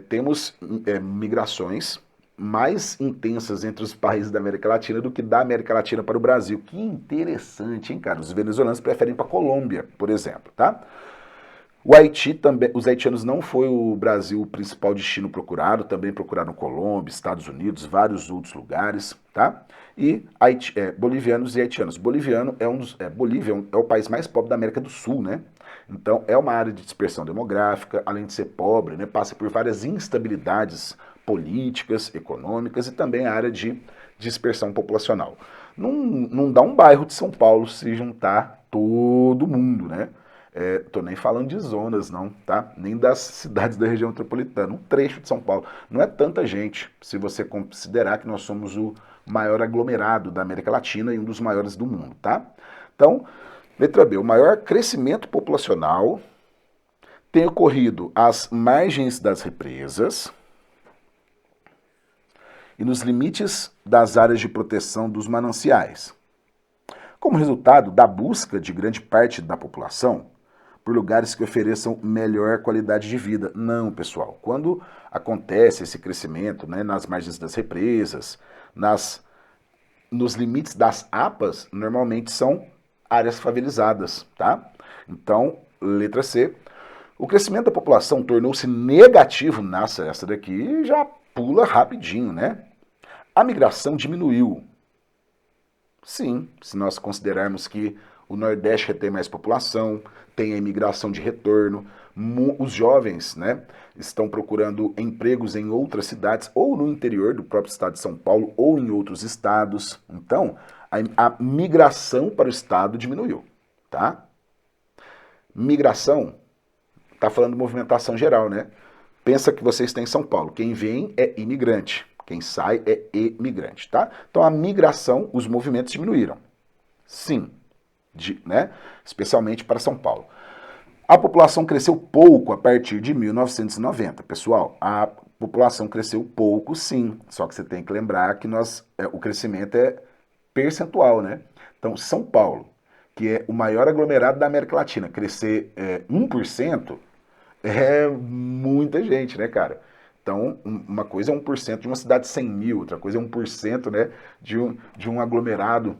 Temos migrações mais intensas entre os países da América Latina do que da América Latina para o Brasil. Que interessante, hein, cara? Os venezuelanos preferem ir para a Colômbia, por exemplo, tá? O Haiti também, os haitianos não foi o Brasil o principal destino procurado, também procuraram Colômbia, Estados Unidos, vários outros lugares, tá? E bolivianos e haitianos. Bolívia é o país mais pobre da América do Sul, né? Então é uma área de dispersão demográfica, além de ser pobre, né? Passa por várias instabilidades políticas, econômicas e também a área de dispersão populacional. Não dá um bairro de São Paulo se juntar todo mundo, né? Tô nem falando de zonas, não, tá? Nem das cidades da região metropolitana. Um trecho de São Paulo. Não é tanta gente, se você considerar que nós somos o maior aglomerado da América Latina e um dos maiores do mundo, tá? Então, letra B, o maior crescimento populacional tem ocorrido às margens das represas e nos limites das áreas de proteção dos mananciais, como resultado da busca de grande parte da população por lugares que ofereçam melhor qualidade de vida. Não, pessoal, quando acontece esse crescimento, né, nas margens das represas, nos limites das APAs, normalmente são áreas favelizadas, tá? Então, letra C, o crescimento da população tornou-se negativo, nossa, essa daqui já pula rapidinho, né? A migração diminuiu. Sim, se nós considerarmos que o Nordeste tem mais população, tem a imigração de retorno, os jovens, né, estão procurando empregos em outras cidades, ou no interior do próprio estado de São Paulo, ou em outros estados. Então, a migração para o estado diminuiu, tá? Migração, tá falando de movimentação geral, né? Pensa que vocês têm em São Paulo, quem vem é imigrante, quem sai é emigrante, tá? Então a migração, os movimentos diminuíram. Sim, né? Especialmente para São Paulo. A população cresceu pouco a partir de 1990. Pessoal, a população cresceu pouco, sim. Só que você tem que lembrar que o crescimento é percentual, né? Então, São Paulo, que é o maior aglomerado da América Latina, crescer 1% é muita gente, né, cara? Então, uma coisa é 1% de uma cidade de 100 mil, outra coisa é 1%, né, de um aglomerado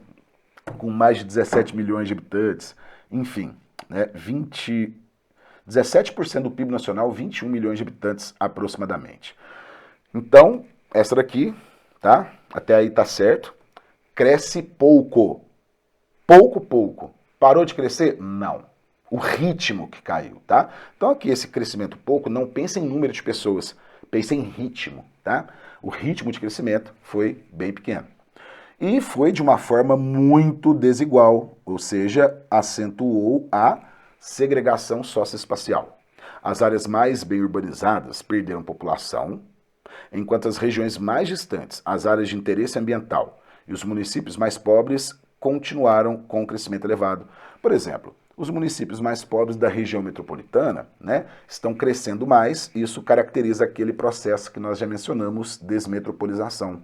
com mais de 17 milhões de habitantes. Enfim, né, 17% do PIB nacional, 21 milhões de habitantes aproximadamente. Então, essa daqui, tá? Até aí tá certo. Cresce pouco. Pouco. Parou de crescer? Não. O ritmo que caiu, tá? Então aqui esse crescimento pouco, não pensa em número de pessoas, pensa em ritmo, tá? O ritmo de crescimento foi bem pequeno. E foi de uma forma muito desigual, ou seja, acentuou a segregação socioespacial. As áreas mais bem urbanizadas perderam população, enquanto as regiões mais distantes, as áreas de interesse ambiental e os municípios mais pobres continuaram com um crescimento elevado. Por exemplo, os municípios mais pobres da região metropolitana, né, estão crescendo mais, e isso caracteriza aquele processo que nós já mencionamos, desmetropolização.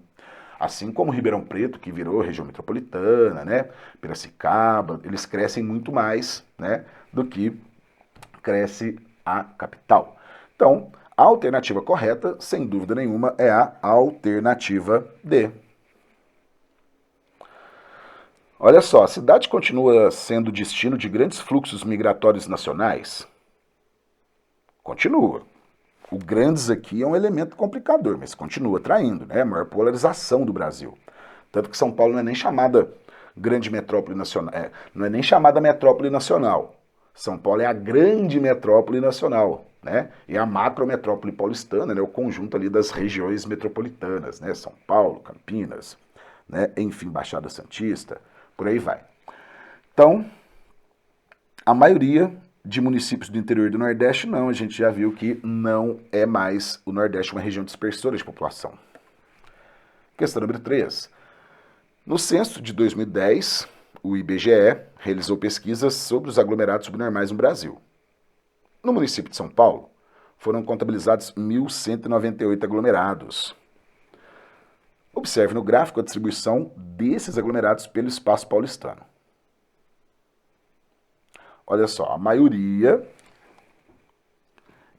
Assim como Ribeirão Preto, que virou região metropolitana, né, Piracicaba, eles crescem muito mais, né, do que cresce a capital. Então, a alternativa correta, sem dúvida nenhuma, é a alternativa D. Olha só, a cidade continua sendo destino de grandes fluxos migratórios nacionais? Continua. O grandes aqui é um elemento complicador, mas continua atraindo, né? A maior polarização do Brasil. Tanto que São Paulo não é nem chamada grande metrópole nacional, não é nem chamada metrópole nacional. São Paulo é a grande metrópole nacional, né? E a macrometrópole paulistana, né? O conjunto ali das regiões metropolitanas, né? São Paulo, Campinas, né? Enfim, Baixada Santista, por aí vai. Então, a maioria de municípios do interior do Nordeste, não, a gente já viu que não é mais o Nordeste uma região dispersora de população. Questão número 3. No censo de 2010, o IBGE realizou pesquisas sobre os aglomerados subnormais no Brasil. No município de São Paulo, foram contabilizados 1.198 aglomerados. Observe no gráfico a distribuição desses aglomerados pelo espaço paulistano. Olha só, a maioria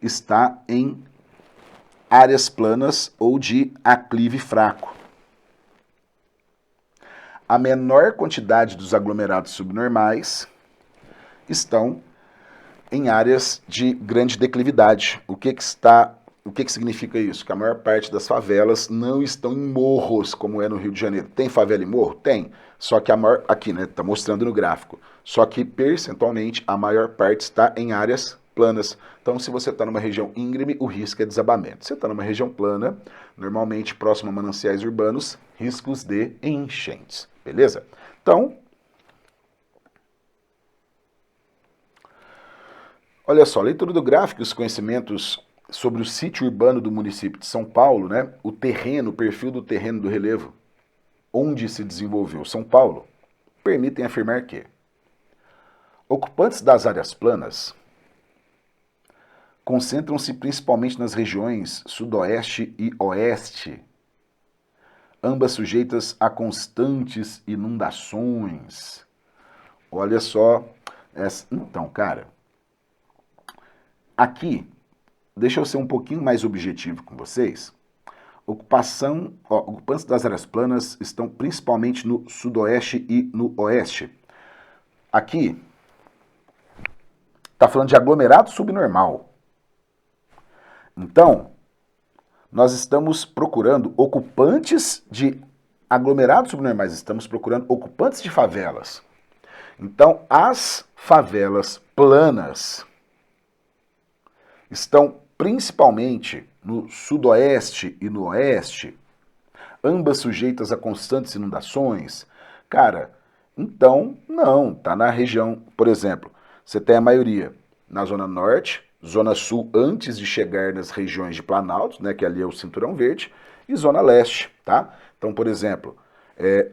está em áreas planas ou de aclive fraco. A menor quantidade dos aglomerados subnormais estão em áreas de grande declividade. O que significa isso? Que a maior parte das favelas não estão em morros, como é no Rio de Janeiro. Tem favela em morro? Tem. Só que a maior, aqui, né, tá mostrando no gráfico. Só que percentualmente a maior parte está em áreas planas. Então, se você está numa região íngreme, o risco é desabamento. Se você está numa região plana, normalmente próximo a mananciais urbanos, riscos de enchentes. Beleza? Então, olha só, leitura do gráfico, os conhecimentos sobre o sítio urbano do município de São Paulo, né? O terreno, o perfil do terreno do relevo, onde se desenvolveu São Paulo, permitem afirmar que ocupantes das áreas planas concentram-se principalmente nas regiões sudoeste e oeste, ambas sujeitas a constantes inundações. Olha só, então, cara, aqui, deixa eu ser um pouquinho mais objetivo com vocês. Ocupantes das áreas planas estão principalmente no sudoeste e no oeste. Aqui, está falando de aglomerado subnormal. Então, nós estamos procurando ocupantes de aglomerados subnormais, estamos procurando ocupantes de favelas. Então, as favelas planas estão principalmente no sudoeste e no oeste, ambas sujeitas a constantes inundações. Cara, então, não, tá na região, por exemplo, você tem a maioria na Zona Norte, Zona Sul antes de chegar nas regiões de Planalto, né, que ali é o Cinturão Verde, e Zona Leste, tá? Então, por exemplo,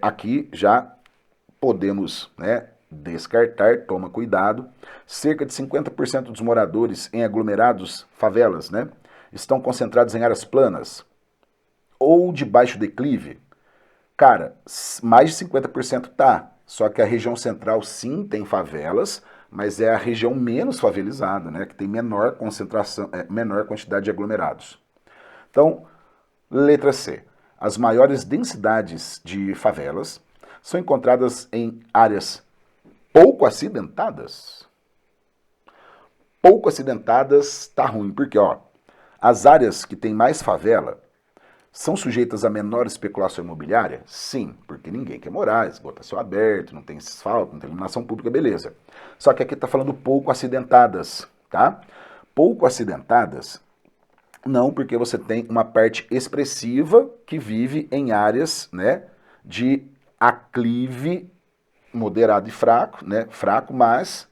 aqui já podemos, né, descartar, toma cuidado, cerca de 50% dos moradores em aglomerados, favelas, né, estão concentrados em áreas planas ou de baixo declive. Cara, mais de 50% tá, só que a região central sim tem favelas, mas é a região menos favelizada, né, que tem menor concentração, menor quantidade de aglomerados. Então, letra C. As maiores densidades de favelas são encontradas em áreas pouco acidentadas. Pouco acidentadas tá ruim, porque ó, as áreas que tem mais favela são sujeitas a menor especulação imobiliária? Sim, porque ninguém quer morar, esgoto a céu aberto, não tem asfalto, não tem iluminação pública, beleza. Só que aqui tá falando pouco acidentadas, tá? Pouco acidentadas, não, porque você tem uma parte expressiva que vive em áreas, né, de aclive moderado e fraco, né, fraco, mas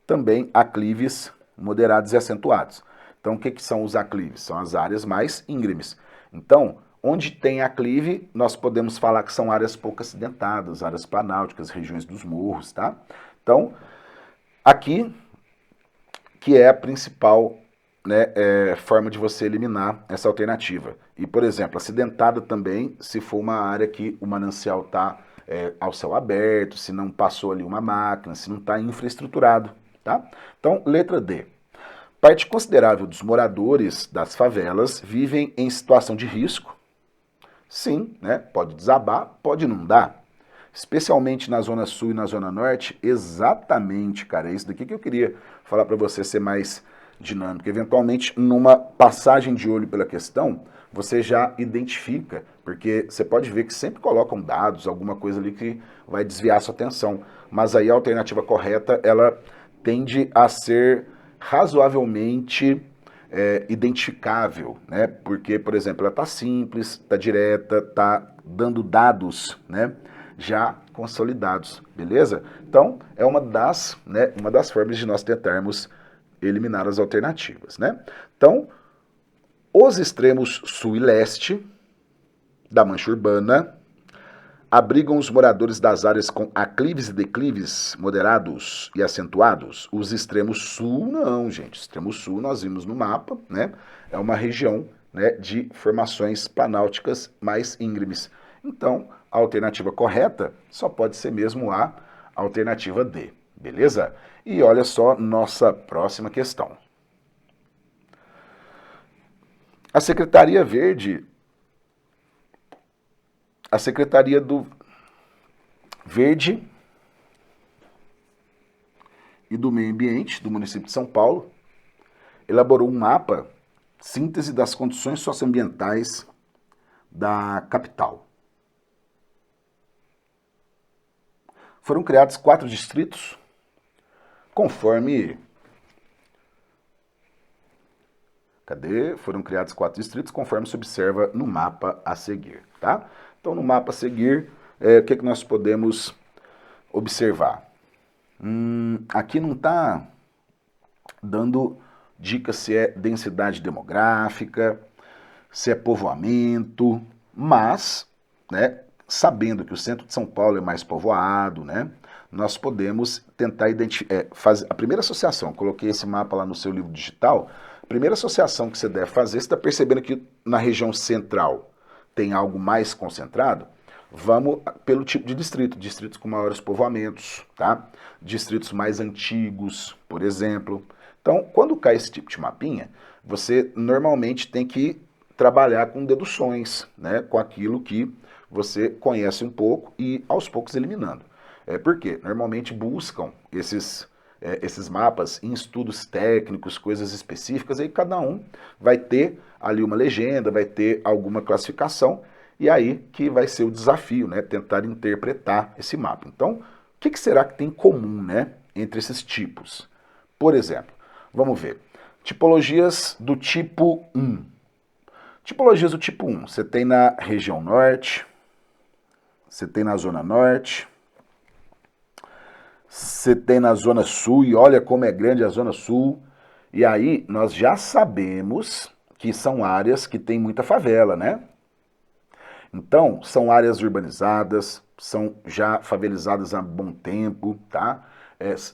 também aclives moderados e acentuados. Então, o que são os aclives? São as áreas mais íngremes. Então, onde tem aclive, nós podemos falar que são áreas pouco acidentadas, áreas planáuticas, regiões dos morros, tá? Então, aqui, que é a principal, né, forma de você eliminar essa alternativa. E, por exemplo, acidentada também, se for uma área que o manancial está ao céu aberto, se não passou ali uma máquina, se não está infraestruturado, tá? Então, letra D. Parte considerável dos moradores das favelas vivem em situação de risco. Sim, né? Pode desabar, pode inundar. Especialmente na Zona Sul e na Zona Norte, exatamente, cara, é isso daqui que eu queria falar para você ser mais dinâmico. Eventualmente, numa passagem de olho pela questão, você já identifica, porque você pode ver que sempre colocam dados, alguma coisa ali que vai desviar a sua atenção. Mas aí a alternativa correta, ela tende a ser razoavelmente identificável, né? Porque, por exemplo, ela está simples, está direta, está dando dados, né, já consolidados, beleza? Então, é uma das formas de nós tentarmos eliminar as alternativas, né? Então, os extremos sul e leste da mancha urbana abrigam os moradores das áreas com aclives e declives moderados e acentuados. Os extremos sul não, gente. Extremo sul nós vimos no mapa, né? É uma região, né, de formações planáuticas mais íngremes. Então, a alternativa correta só pode ser mesmo a alternativa D, beleza? E olha só nossa próxima questão. A Secretaria do Verde e do Meio Ambiente do município de São Paulo elaborou um mapa síntese das condições socioambientais da capital. Foram criados 4 distritos, conforme... Foram criados 4 distritos, conforme se observa no mapa a seguir, tá? Então, no mapa a seguir, o que nós podemos observar? Aqui não está dando dicas se é densidade demográfica, se é povoamento, mas, né, sabendo que o centro de São Paulo é mais povoado, né, nós podemos tentar fazer a primeira associação. Coloquei esse mapa lá no seu livro digital. A primeira associação que você deve fazer, você está percebendo que na região central tem algo mais concentrado? Vamos pelo tipo de distrito, distritos com maiores povoamentos, tá? Distritos mais antigos, por exemplo. Então, quando cai esse tipo de mapinha, você normalmente tem que trabalhar com deduções, né? Com aquilo que você conhece um pouco e aos poucos eliminando. Por quê? Normalmente buscam esses mapas em estudos técnicos, coisas específicas, aí cada um vai ter ali uma legenda, vai ter alguma classificação, e aí que vai ser o desafio, né? Tentar interpretar esse mapa. Então, o que será que tem em comum, né, entre esses tipos? Por exemplo, vamos ver. Tipologias do tipo 1. Tipologias do tipo 1. Você tem na região norte, você tem na zona norte, você tem na zona sul, e olha como é grande a zona sul. E aí nós já sabemos que são áreas que tem muita favela, né? Então, são áreas urbanizadas, são já favelizadas há bom tempo, tá?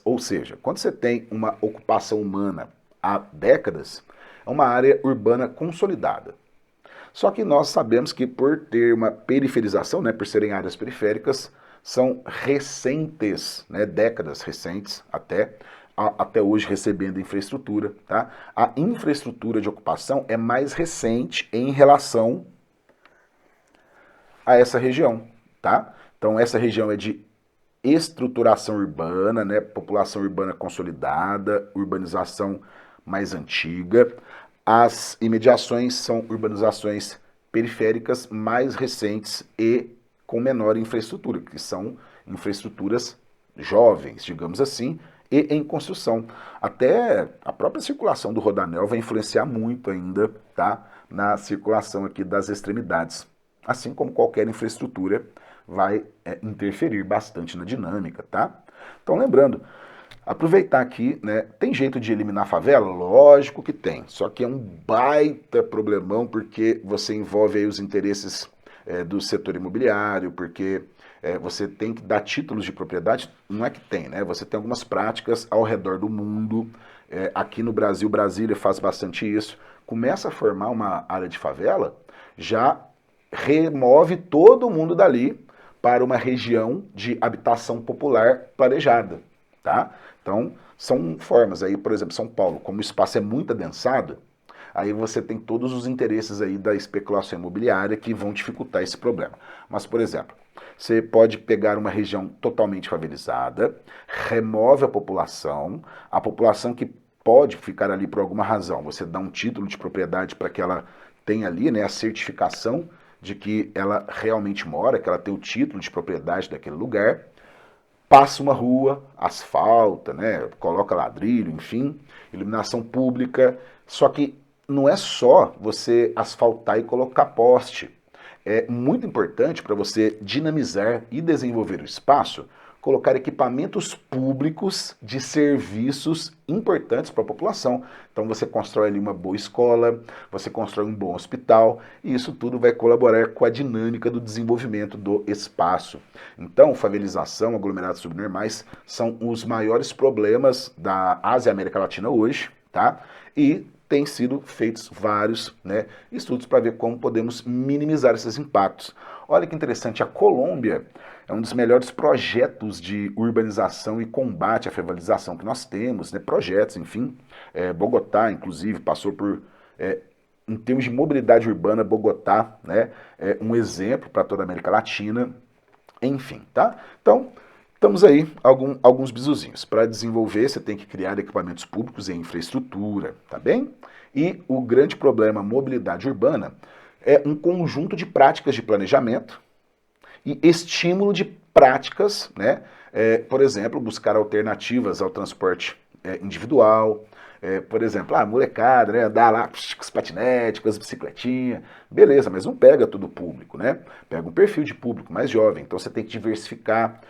Ou seja, quando você tem uma ocupação humana há décadas, é uma área urbana consolidada. Só que nós sabemos que por ter uma periferização, né, por serem áreas periféricas, são recentes, né, décadas recentes até hoje recebendo infraestrutura, tá? A infraestrutura de ocupação é mais recente em relação a essa região, tá? Então essa região é de estruturação urbana, né, população urbana consolidada, urbanização mais antiga. As imediações são urbanizações periféricas mais recentes e com menor infraestrutura, que são infraestruturas jovens, digamos assim, e em construção. Até a própria circulação do Rodanel vai influenciar muito ainda, tá, na circulação aqui das extremidades. Assim como qualquer infraestrutura vai interferir bastante na dinâmica, tá? Então lembrando, aproveitar aqui, né, tem jeito de eliminar a favela? Lógico que tem, só que é um baita problemão porque você envolve aí os interesses do setor imobiliário, porque você tem que dar títulos de propriedade, não é que tem, né? Você tem algumas práticas ao redor do mundo, aqui no Brasil, Brasília faz bastante isso, começa a formar uma área de favela, já remove todo mundo dali para uma região de habitação popular planejada, tá? Então, são formas aí, por exemplo, São Paulo, como o espaço é muito adensado, aí você tem todos os interesses aí da especulação imobiliária que vão dificultar esse problema. Mas, por exemplo, você pode pegar uma região totalmente favelizada, remove a população que pode ficar ali por alguma razão, você dá um título de propriedade para que ela tem ali, né, a certificação de que ela realmente mora, que ela tem o título de propriedade daquele lugar, passa uma rua, asfalta, né, coloca ladrilho, enfim, iluminação pública, só que não é só você asfaltar e colocar poste. É muito importante para você dinamizar e desenvolver o espaço, colocar equipamentos públicos de serviços importantes para a população. Então você constrói ali uma boa escola, você constrói um bom hospital, e isso tudo vai colaborar com a dinâmica do desenvolvimento do espaço. Então, favelização, aglomerados subnormais são os maiores problemas da Ásia e América Latina hoje, tá? E têm sido feitos vários, né, estudos para ver como podemos minimizar esses impactos. Olha que interessante, a Colômbia é um dos melhores projetos de urbanização e combate à favelização que nós temos, né, projetos, enfim. Bogotá, inclusive, passou por, em termos de mobilidade urbana, Bogotá, né, é um exemplo para toda a América Latina, enfim, tá? Então, estamos aí, alguns bizuzinhos. Para desenvolver, você tem que criar equipamentos públicos e infraestrutura, tá bem? E o grande problema mobilidade urbana é um conjunto de práticas de planejamento e estímulo de práticas, né? Por exemplo, buscar alternativas ao transporte individual, por exemplo, molecada, né, andar lá com os patinetes, com as bicicletinhas, beleza, mas não pega todo o público, né? Pega um perfil de público mais jovem, então você tem que diversificar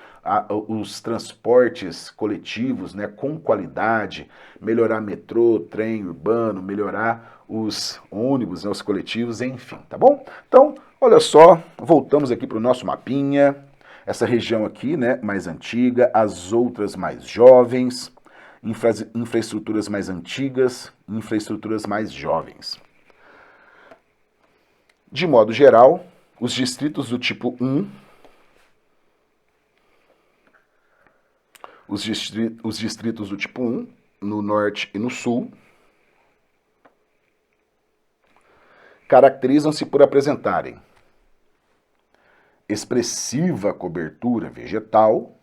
os transportes coletivos, né, com qualidade, melhorar metrô, trem urbano, melhorar os ônibus, né, os coletivos, enfim, tá bom? Então, olha só, voltamos aqui para o nosso mapinha, essa região aqui, né, mais antiga, as outras mais jovens, infraestruturas mais antigas, infraestruturas mais jovens. De modo geral, os distritos do tipo 1, os distritos do tipo 1, no norte e no sul, caracterizam-se por apresentarem expressiva cobertura vegetal,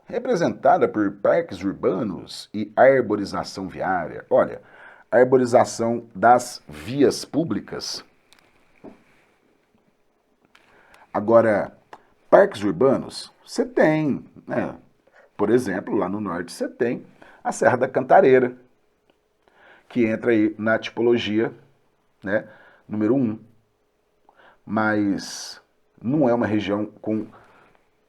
representada por parques urbanos e arborização viária. Olha, arborização das vias públicas. Agora, parques urbanos, você tem, né? Por exemplo, lá no norte você tem a Serra da Cantareira, que entra aí na tipologia, né, número 1. Mas não é uma região com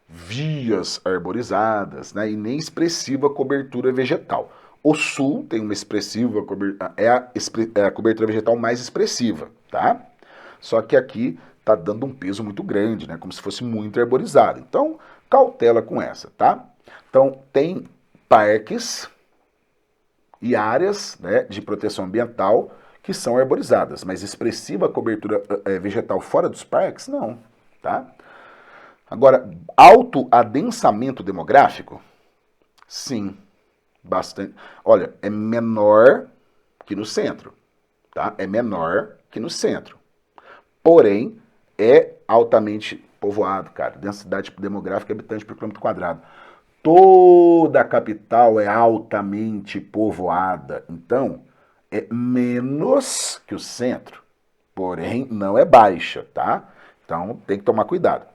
vias arborizadas, né, e nem expressiva cobertura vegetal. O sul tem uma expressiva cobertura, é a cobertura vegetal mais expressiva, tá? Só que aqui tá dando um peso muito grande, né, como se fosse muito arborizado. Então, cautela com essa, tá? Então, tem parques e áreas, né, de proteção ambiental que são arborizadas, mas expressiva cobertura vegetal fora dos parques, não, tá? Agora, alto adensamento demográfico? Sim, bastante. Olha, é menor que no centro, tá? É menor que no centro. Porém, é altamente povoado, cara. Densidade demográfica habitante por quilômetro quadrado. Toda a capital é altamente povoada. Então, é menos que o centro. Porém, não é baixa, tá? Então, tem que tomar cuidado.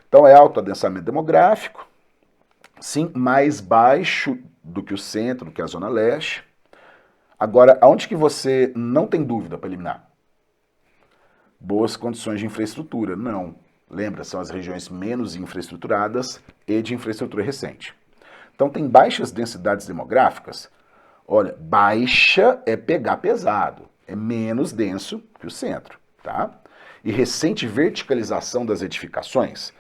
Então, é alto adensamento demográfico, sim, mais baixo do que o centro, do que a zona leste. Agora, aonde que você não tem dúvida para eliminar? Boas condições de infraestrutura. Não. Lembra, são as regiões menos infraestruturadas e de infraestrutura recente. Então, tem baixas densidades demográficas. Olha, baixa é pegar pesado. É menos denso que o centro, tá? E recente verticalização das edificações.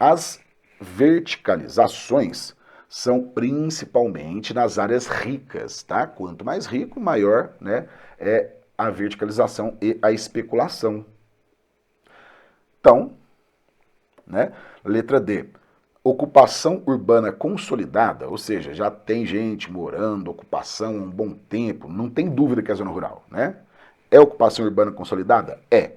As verticalizações são principalmente nas áreas ricas, tá? Quanto mais rico, maior, né, é a verticalização e a especulação. Então, né, letra D, ocupação urbana consolidada, ou seja, já tem gente morando, ocupação há um bom tempo, não tem dúvida que é zona rural, né? É ocupação urbana consolidada? É.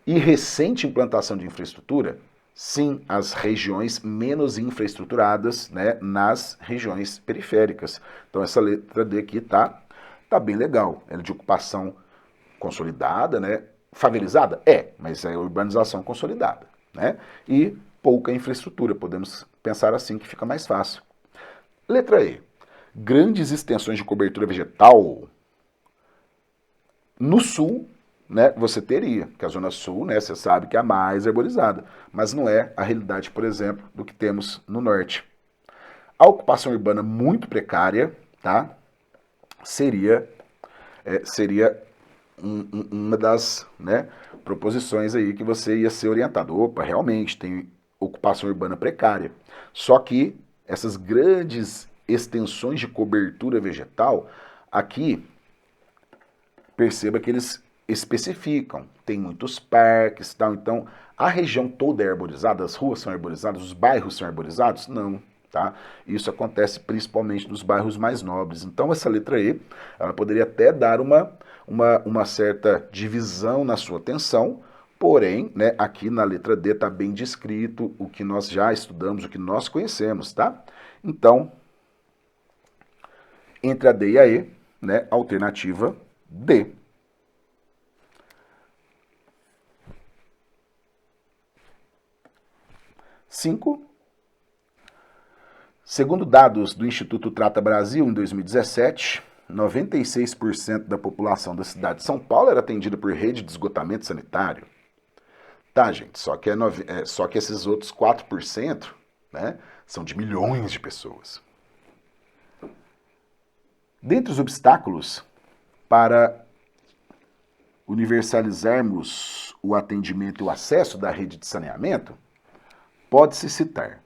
E recente implantação de infraestrutura? Sim, as regiões menos infraestruturadas, né, nas regiões periféricas. Então essa letra D aqui tá bem legal. Ela é de ocupação consolidada, né, favelizada? É, mas é urbanização consolidada, né? E pouca infraestrutura, podemos pensar assim que fica mais fácil. Letra E. Grandes extensões de cobertura vegetal. No sul, né, você teria, que a Zona Sul, né, você sabe que é a mais arborizada, mas não é a realidade, por exemplo, do que temos no norte. A ocupação urbana muito precária, tá, seria uma das, né, proposições aí que você ia ser orientado. Opa, realmente tem ocupação urbana precária. Só que essas grandes extensões de cobertura vegetal, aqui, perceba que eles especificam. Tem muitos parques, tal. Então, a região toda é arborizada, as ruas são arborizadas, os bairros são arborizados? Não. Tá? Isso acontece principalmente nos bairros mais nobres. Então, essa letra E, ela poderia até dar uma certa divisão na sua atenção, porém, né, aqui na letra D está bem descrito o que nós já estudamos, o que nós conhecemos, tá? Então, entre a D e a E, né, alternativa D. Cinco. Segundo dados do Instituto Trata Brasil, em 2017, 96% da população da cidade de São Paulo era atendida por rede de esgotamento sanitário. Tá, gente, só que esses outros 4%, né, são de milhões de pessoas. Dentre os obstáculos para universalizarmos o atendimento e o acesso da rede de saneamento, pode-se citar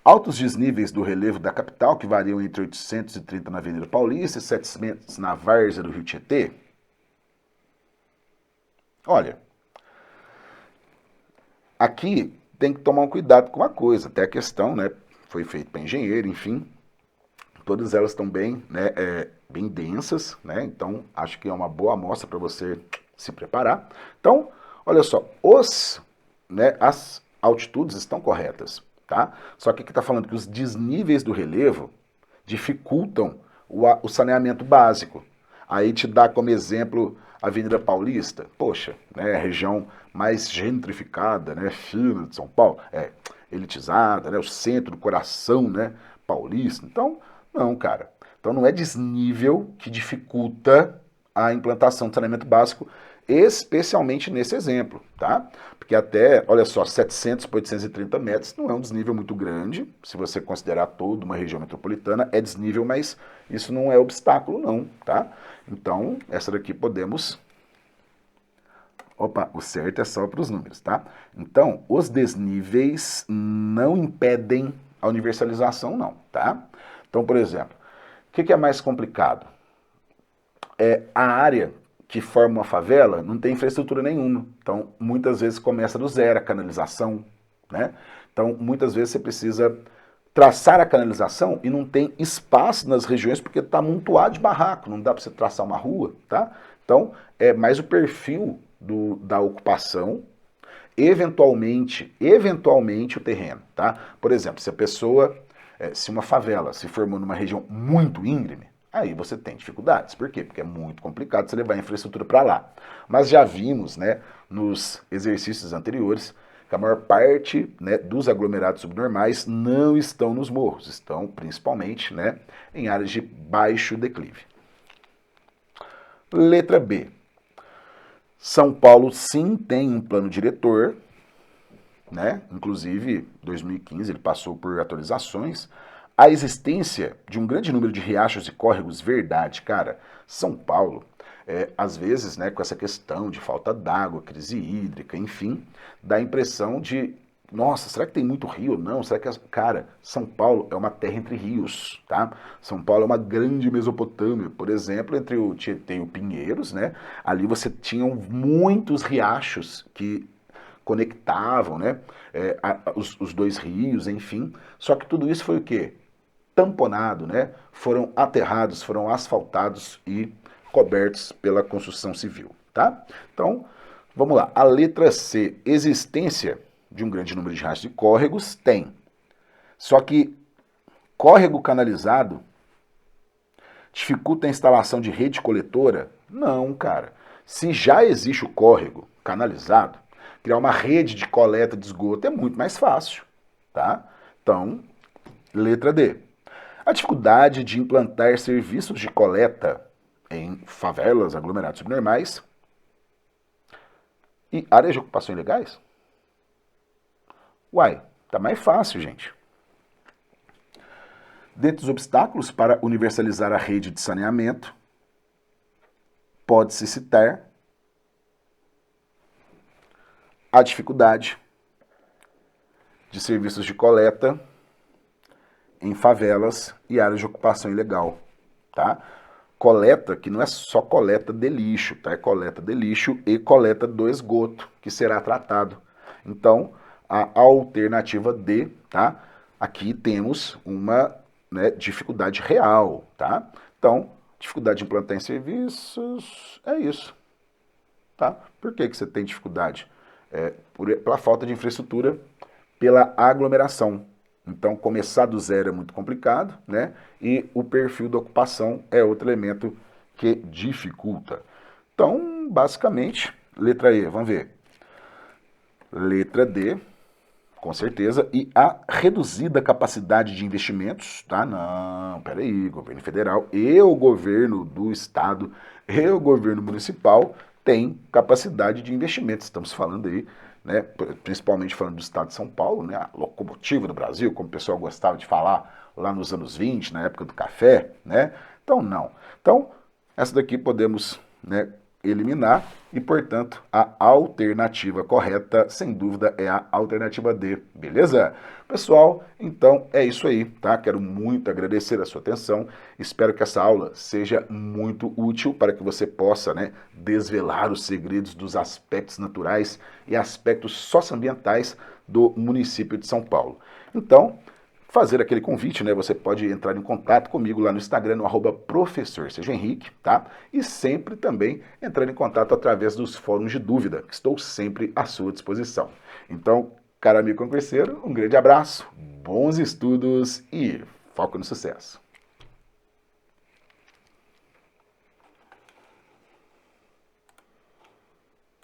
altos desníveis do relevo da capital, que variam entre 830 na Avenida Paulista e 700 na várzea do Rio Tietê. Olha, aqui tem que tomar um cuidado com uma coisa, até a questão, né, foi feito para engenheiro, enfim, todas elas estão bem, né, bem densas, né, então acho que é uma boa amostra para você se preparar. Então, olha só, as altitudes estão corretas, tá? Só que aqui está falando que os desníveis do relevo dificultam o saneamento básico. Aí te dá como exemplo a Avenida Paulista, poxa, né, a região mais gentrificada, né, fina de São Paulo, elitizada, né, o centro do coração, né, paulista. Então, não, cara. Então não é desnível que dificulta a implantação do saneamento básico, especialmente nesse exemplo, tá? Porque até, olha só, 700 por 830 metros não é um desnível muito grande, se você considerar toda uma região metropolitana, é desnível, mas isso não é obstáculo não, tá? Então, essa daqui podemos... Opa, o certo é só para os números, tá? Então, os desníveis não impedem a universalização não, tá? Então, por exemplo, o que é mais complicado? A área que forma uma favela não tem infraestrutura nenhuma. Então, muitas vezes começa do zero a canalização, né? Então, muitas vezes você precisa traçar a canalização e não tem espaço nas regiões porque está amontoado de barraco, não dá para você traçar uma rua, tá? Então, é mais o perfil da ocupação, eventualmente o terreno, tá? Por exemplo, se a pessoa, se uma favela se formou numa região muito íngreme, aí você tem dificuldades. Por quê? Porque é muito complicado você levar a infraestrutura para lá. Mas já vimos, né, nos exercícios anteriores, que a maior parte, né, dos aglomerados subnormais não estão nos morros, estão principalmente, né, em áreas de baixo declive. Letra B. São Paulo sim tem um plano diretor, né? Inclusive, 2015 ele passou por atualizações. A existência de um grande número de riachos e córregos, verdade, cara. São Paulo, às vezes, né, com essa questão de falta d'água, crise hídrica, enfim, dá a impressão de, nossa, será que tem muito rio? Não, será que... Cara, São Paulo é uma terra entre rios, tá? São Paulo é uma grande Mesopotâmia, por exemplo, entre o Tietê e o Pinheiros, né? Ali você tinha muitos riachos que conectavam, né, os dois rios, enfim. Só que tudo isso foi o quê? Tamponado, né? Foram aterrados, foram asfaltados e cobertos pela construção civil, tá? Então, vamos lá. A letra C, existência de um grande número de riachos e córregos, tem. Só que córrego canalizado dificulta a instalação de rede coletora? Não, cara. Se já existe o córrego canalizado, criar uma rede de coleta de esgoto é muito mais fácil, tá? Então, letra D. A dificuldade de implantar serviços de coleta em favelas, aglomerados subnormais e áreas de ocupação ilegais? Uai, tá mais fácil, gente. Dentre os obstáculos para universalizar a rede de saneamento, pode-se citar a dificuldade de serviços de coleta em favelas e áreas de ocupação ilegal, tá? Coleta que não é só coleta de lixo, tá? É coleta de lixo e coleta do esgoto que será tratado. Então, a alternativa D, tá? Aqui temos uma, né, dificuldade real, tá? Então, dificuldade de implantar em serviços, é isso, tá? Por que você tem dificuldade? Pela falta de infraestrutura, pela aglomeração. Então, começar do zero é muito complicado, né? E o perfil da ocupação é outro elemento que dificulta. Então, basicamente, letra E, vamos ver. Letra D, com certeza, e a reduzida capacidade de investimentos, tá? Não, peraí, governo federal e o governo do estado e o governo municipal têm capacidade de investimentos. Estamos falando aí, né, principalmente falando do estado de São Paulo, né, a locomotiva do Brasil, como o pessoal gostava de falar lá nos anos 20, na época do café, né? Então, não. Então, essa daqui podemos, né, eliminar e, portanto, a alternativa correta, sem dúvida, é a alternativa D, beleza? Pessoal, então é isso aí, tá? Quero muito agradecer a sua atenção, espero que essa aula seja muito útil para que você possa, né, desvelar os segredos dos aspectos naturais e aspectos socioambientais do município de São Paulo. Então, fazer aquele convite, né? Você pode entrar em contato comigo lá no Instagram, no @professor Seja Henrique, tá? E sempre também entrar em contato através dos fóruns de dúvida, que estou sempre à sua disposição. Então, caro amigo concurseiro, um grande abraço, bons estudos e foco no sucesso.